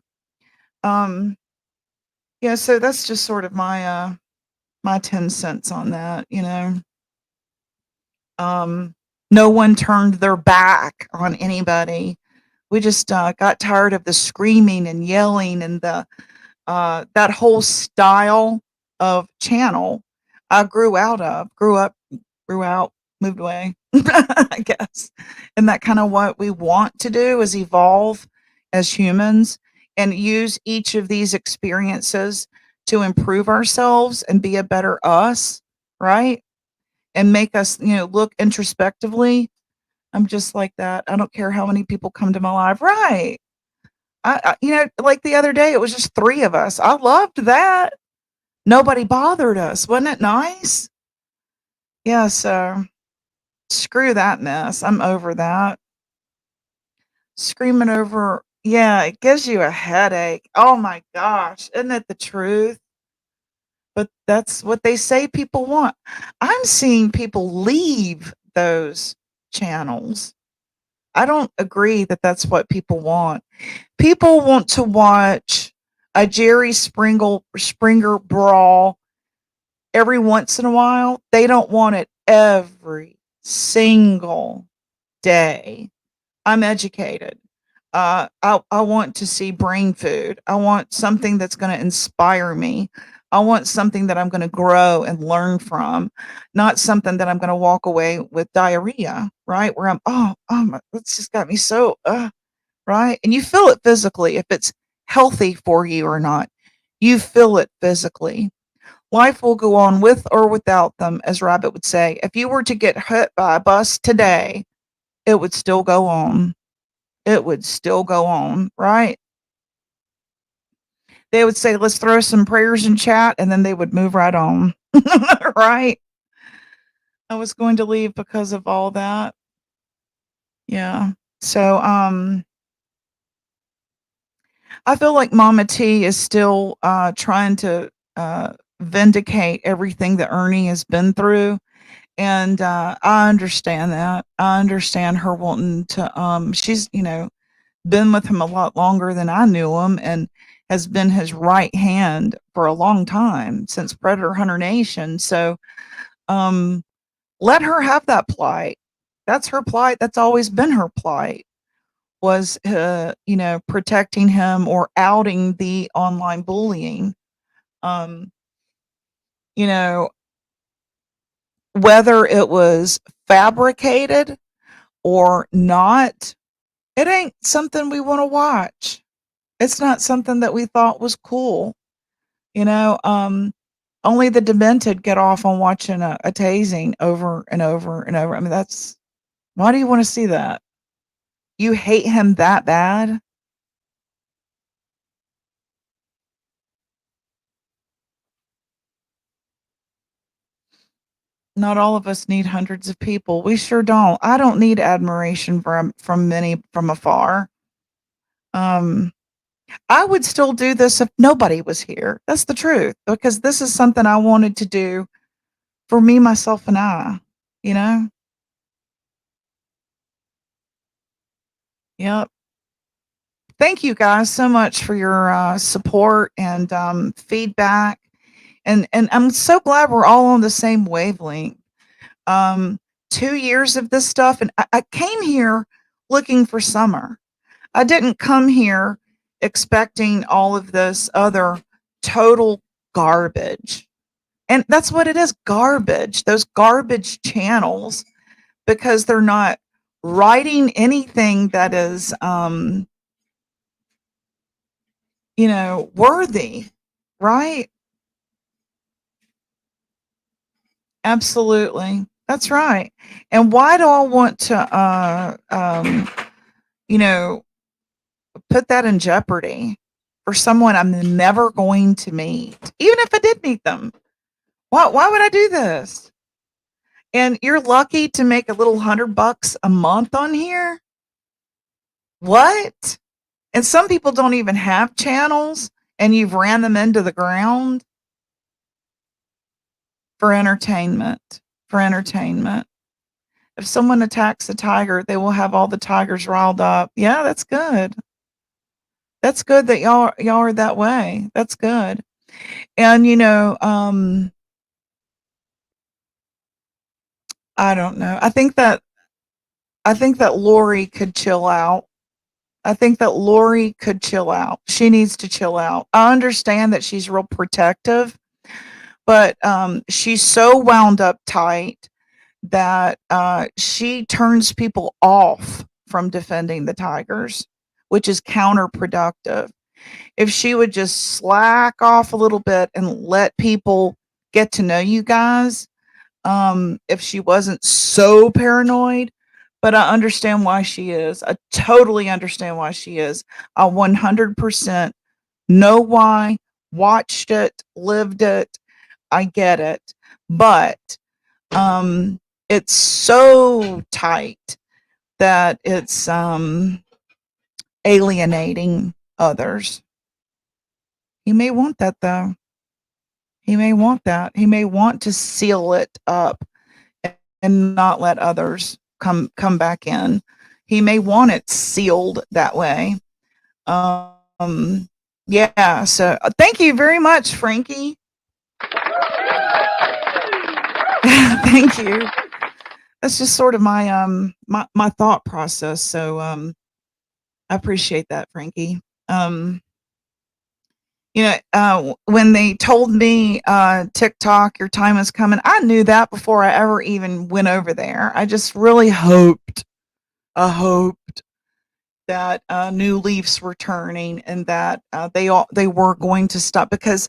Yeah, so that's just sort of my 10 cents on that, No one turned their back on anybody. We just got tired of the screaming and yelling and the that whole style of channel I grew up, grew out, moved away, I guess. And that kind of what we want to do is evolve as humans and use each of these experiences to improve ourselves and be a better us, right? And make us, look introspectively. I'm just like that. I don't care how many people come to my life. Right. Like the other day, it was just 3 of us. I loved that. Nobody bothered us. Wasn't it nice? Yeah, so screw that mess. I'm over that. Screaming over, yeah, it gives you a headache. Oh my gosh. Isn't it the truth? But that's what they say people want. I'm seeing people leave those channels. I don't agree that that's what people want. People want to watch a Jerry Springer brawl every once in a while. They don't want it every single day. I'm educated. I want to see brain food. I want something that's going to inspire me. I want something that I'm going to grow and learn from, not something that I'm going to walk away with diarrhea, right? Where that's just got me so, right? And you feel it physically if it's healthy for you or not. You feel it physically. Life will go on with or without them, as Rabbit would say. If you were to get hit by a bus today, it would still go on. It would still go on, right? They would say, let's throw some prayers in chat, and then they would move right on, right? I was going to leave because of all that. Yeah. So, I feel like Mama T is still trying to vindicate everything that Ernie has been through. And I understand that. I understand her wanting to, she's, been with him a lot longer than I knew him and has been his right hand for a long time since Predator Hunter Nation. So let her have that plight. That's her plight. That's always been her plight was, protecting him or outing the online bullying. Um, you know, whether it was fabricated or not, it ain't something we want to watch. It's not something that we thought was cool. You know, only the demented get off on watching a tasing over and over and over. I mean, why do you want to see that? You hate him that bad? Not all of us need hundreds of people. We sure don't. I don't need admiration from many from afar. Um, I would still do this if nobody was here. That's the truth, because this is something I wanted to do for me, myself, and I, you know? Yep. Thank you guys so much for your support and feedback. And I'm so glad we're all on the same wavelength. Um, 2 years of this stuff, and I came here looking for summer. I didn't come here expecting all of this other total garbage. And that's what it is, garbage. Those garbage channels, because they're not writing anything that is worthy, right? Absolutely. That's right. And why do I want to you know, put that in jeopardy for someone I'm never going to meet, even if I did meet them? Why would I do this? And you're lucky to make a little $100 a month on here? What? And some people don't even have channels and you've ran them into the ground for entertainment. For entertainment. If someone attacks a tiger, they will have all the tigers riled up. Yeah, that's good. That's good that y'all are that way. That's good. And I don't know. I think that Lori could chill out. I think that Lori could chill out. She needs to chill out. I understand that she's real protective, but she's so wound up tight that she turns people off from defending the tigers, which is counterproductive. If she would just slack off a little bit and let people get to know you guys, if she wasn't so paranoid, but I understand why she is. I totally understand why she is. I 100% know why, watched it, lived it. I get it. But it's so tight that it's alienating others. He may want that though. He may want that. He may want to seal it up and not let others come back in. He may want it sealed that way. Yeah, so thank you very much, Frankie. Thank you. That's just sort of my thought process. So I appreciate that, Frankie. Um when they told me, TikTok, your time is coming, I knew that before I ever even went over there. I just really hoped that new leaves were turning and that they were going to stop. Because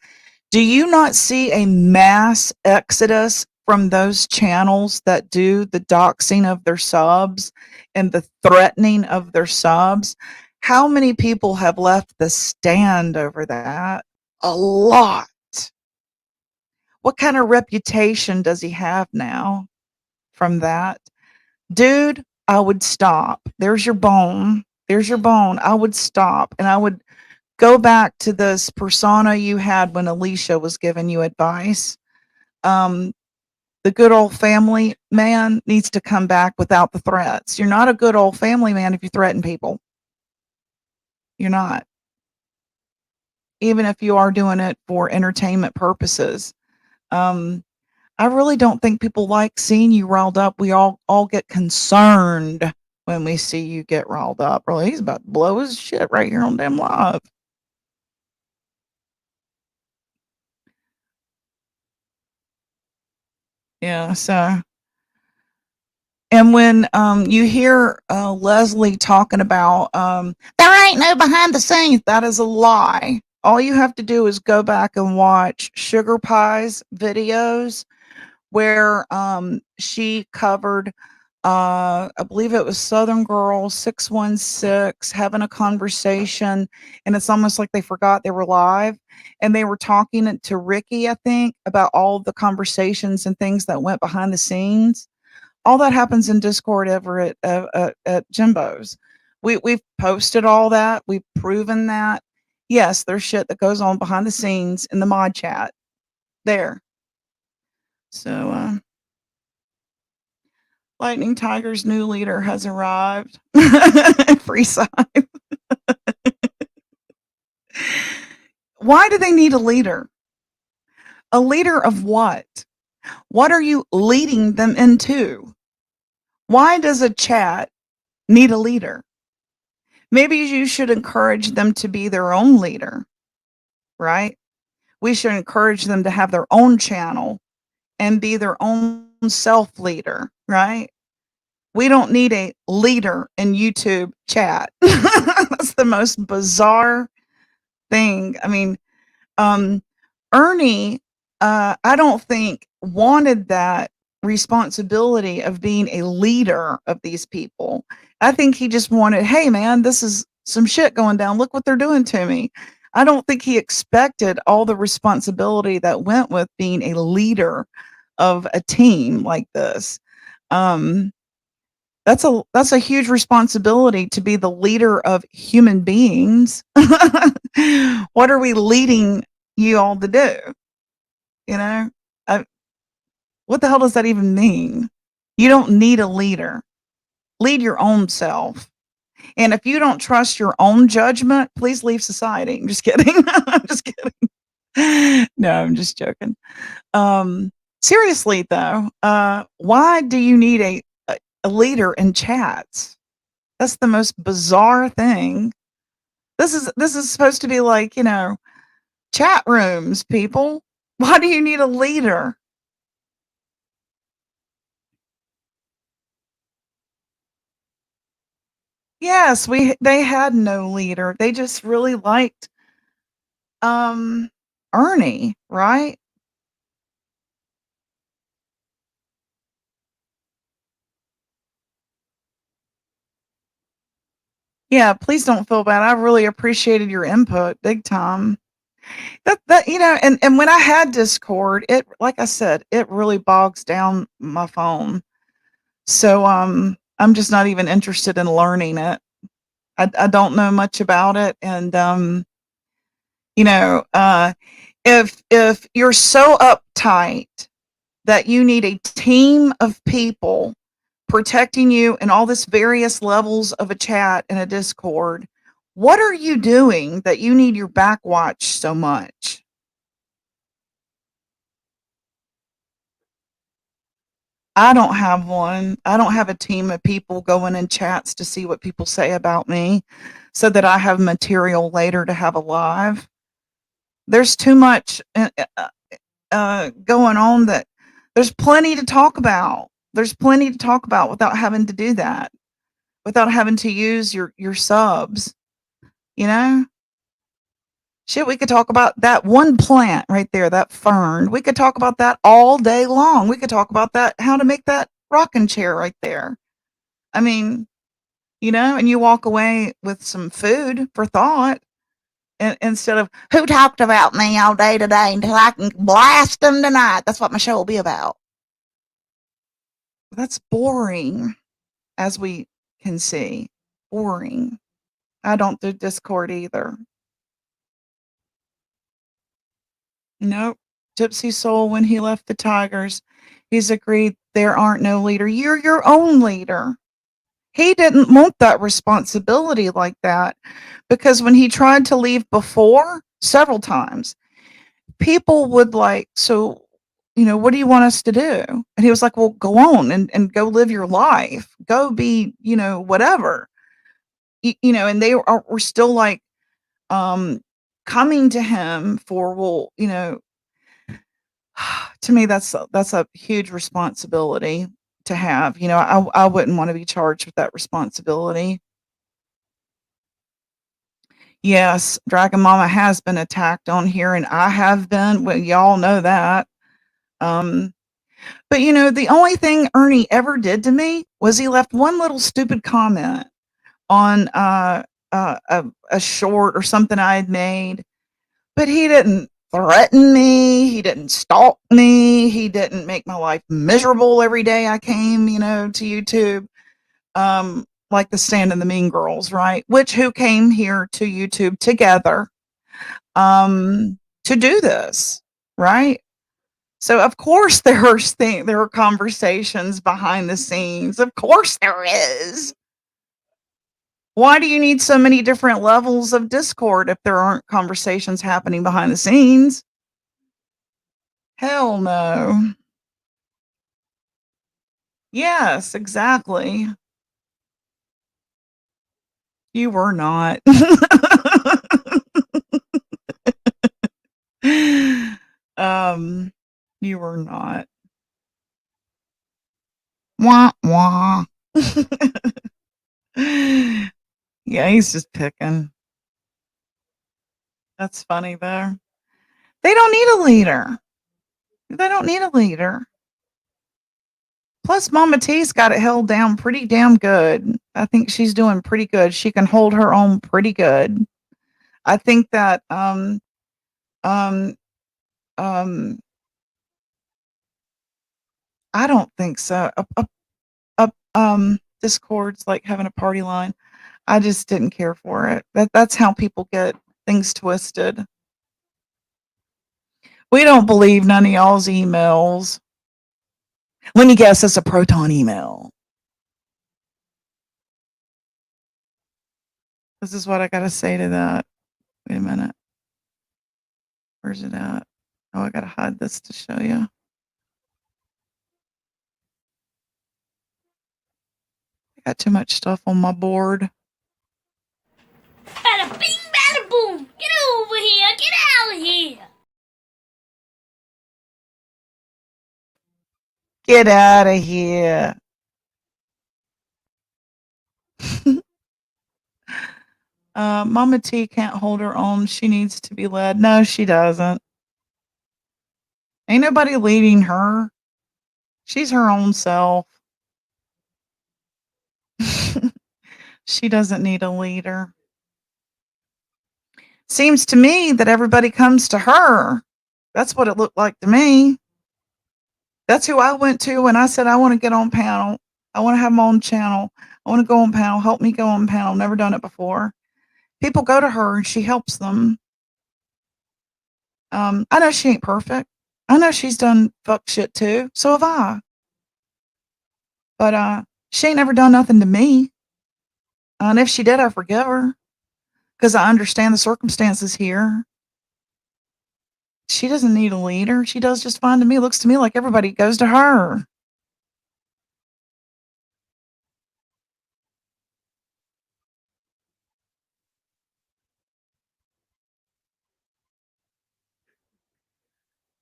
do you not see a mass exodus from those channels that do the doxing of their subs and the threatening of their subs? How many people have left the stand over that? A lot. What kind of reputation does he have now from that? Dude, I would stop. There's your bone. There's your bone. I would stop and I would go back to this persona you had when Alicia was giving you advice. Um, the good old family man needs to come back without the threats. You're not a good old family man if you threaten people. You're not. Even if you are doing it for entertainment purposes. Um, I really don't think people like seeing you riled up. We all get concerned when we see you get riled up. Really, he's about to blow his shit right here on damn live. Yeah, so and when you hear Leslie talking about there ain't no behind the scenes, that is a lie. All you have to do is go back and watch Sugar Pie's videos where she covered I believe it was Southern Girl 616 having a conversation, and it's almost like they forgot they were live, and they were talking to Ricky, I think, about all the conversations and things that went behind the scenes. All that happens in Discord over at Jimbo's. We've posted all that. We've proven that. Yes, there's shit that goes on behind the scenes in the mod chat there. So Lightning Tiger's new leader has arrived. Free side. Why do they need a leader? A leader of what? What are you leading them into? Why does a chat need a leader? Maybe you should encourage them to be their own leader, right? We should encourage them to have their own channel and be their own self leader, right? We don't need a leader in YouTube chat. That's the most bizarre thing. I mean, Ernie, I don't think wanted that responsibility of being a leader of these people. I think he just wanted, hey man, this is some shit going down. Look what they're doing to me. I don't think he expected all the responsibility that went with being a leader of a team like this. That's a huge responsibility to be the leader of human beings. What are we leading you all to do? You know, what the hell does that even mean? You don't need a leader. Lead your own self. And if you don't trust your own judgment, please leave society. I'm just kidding. I'm just kidding. No, I'm just joking. Seriously though, why do you need a leader in chats? That's the most bizarre thing. This is supposed to be like, chat rooms, people. Why do you need a leader? Yes, they had no leader. They just really liked Ernie, right? Yeah, please don't feel bad. I really appreciated your input big time. That and when I had Discord, it like I said, it really bogs down my phone. So I'm just not even interested in learning it. I don't know much about it, and you know, uh, if you're so uptight that you need a team of people protecting you in all this various levels of a chat and a Discord, what are you doing that you need your back watch so much? I don't have one. I don't have a team of people going in chats to see what people say about me so that I have material later to have a live. There's too much going on that there's plenty to talk about. There's plenty to talk about without having to do that, without having to use your subs, you know? Shit, we could talk about that one plant right there, that fern. We could talk about that all day long. We could talk about that, how to make that rocking chair right there. I mean, and you walk away with some food for thought instead of who talked about me all day today until I can blast them tonight. That's what my show will be about. That's boring, as we can see. Boring. I don't do Discord either. Nope. Gypsy Soul, when he left the Tigers, he's agreed there aren't no leader. You're your own leader. He didn't want that responsibility like that because when he tried to leave before, several times, people would like, so, what do you want us to do? And he was like, well, go on and go live your life. Go be, whatever. And they were still like coming to him for, well, to me, that's a huge responsibility to have. I wouldn't want to be charged with that responsibility. Yes, Dragon Mama has been attacked on here, and I have been. Well, y'all know that. Um, but the only thing Ernie ever did to me was he left one little stupid comment on a short or something I had made, but he didn't threaten me. He didn't stalk me. He didn't make my life miserable every day I came, to YouTube. Like the Stand and the Mean Girls, right? Who came here to YouTube together to do this, right? So of course there are conversations behind the scenes. Of course there is. Why do you need so many different levels of Discord if there aren't conversations happening behind the scenes? Hell no. Yes, exactly. You were not. You were not. Wah wah. Yeah, he's just picking. That's funny though. They don't need a leader. They don't need a leader. Plus, Mama T's got it held down pretty damn good. I think she's doing pretty good. She can hold her own pretty good. I think that um I don't think so. Discord's like having a party line. I just didn't care for it. That's how people get things twisted. We don't believe none of y'all's emails. Let me guess, it's a Proton email. This is what I gotta say to that. Wait a minute. Where's it at? Oh, I gotta hide this to show you. I got too much stuff on my board. Bada bing, bada boom. Get over here. Get out of here. Get out of here. Mama T can't hold her own. She needs to be led. No, she doesn't. Ain't nobody leading her. She's her own self. She doesn't need a leader. Seems to me that everybody comes to her. That's what it looked like to me. That's who I went to when I said I want to get on panel. I want to have my own channel. I want to go on panel. Help me go on panel. Never done it before. People go to her and she helps them. I know she ain't perfect. I know she's done fuck shit too. So have I. But she ain't never done nothing to me. And if she did, I forgive her. Because I understand the circumstances here. She doesn't need a leader. She does just fine to me. Looks to me like everybody goes to her.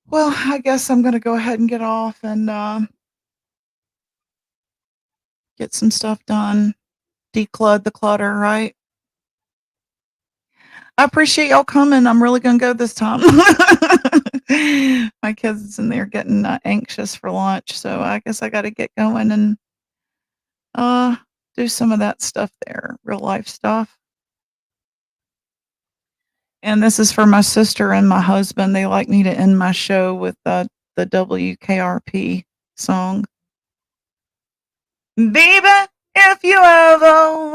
Well, I guess I'm going to go ahead and get off and get some stuff done. Declud the clutter, right? I appreciate y'all coming. I'm really going to go this time. My kids in there getting anxious for lunch, so I guess I got to get going and do some of that stuff there, real life stuff. And this is for my sister and my husband. They like me to end my show with the WKRP song. Baby, if you ever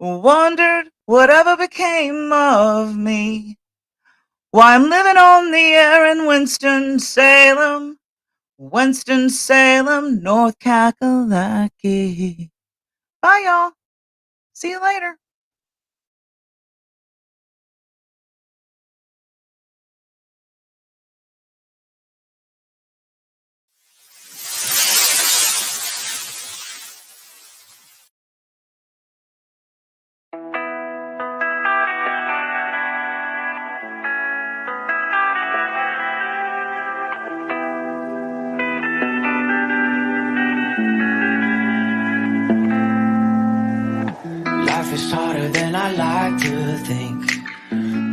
wondered whatever became of me, why I'm living on the air in Winston-Salem, North Kakalaki. Bye, y'all. See you later. Life is harder than I like to think,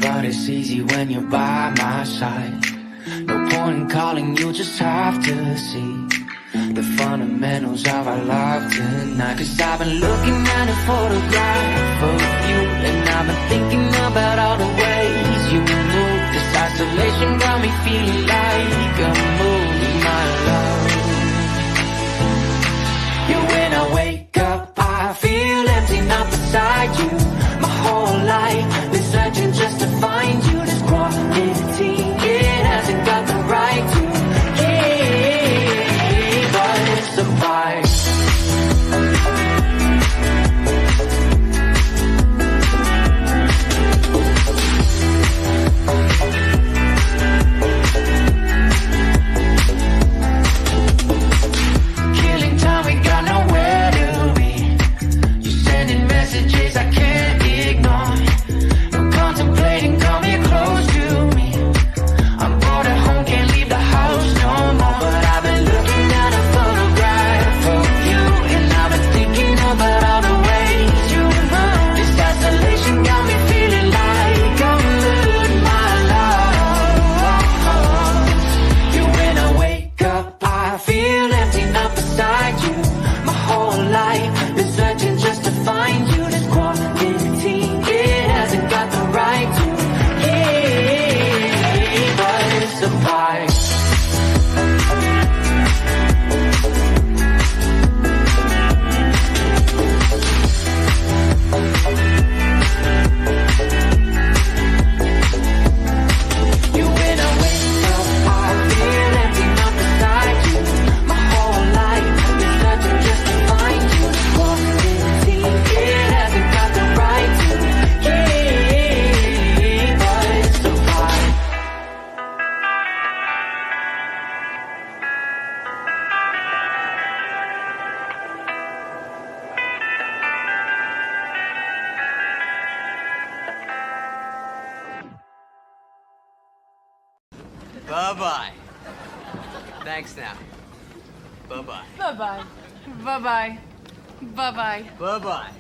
but it's easy when you're by my side. No point in calling, you just have to see the fundamentals of our life tonight. Cause I've been looking at a photograph of you, and I've been thinking about all the ways you move. This isolation got me feeling like I'm moving my love. Yeah, when I wake up, I feel empty, not beside you. My whole life been searching just to find you. This quality, it hasn't got the right Bye-bye. Thanks now. Bye-bye. Bye bye. Bye bye. Bye bye. Bye-bye.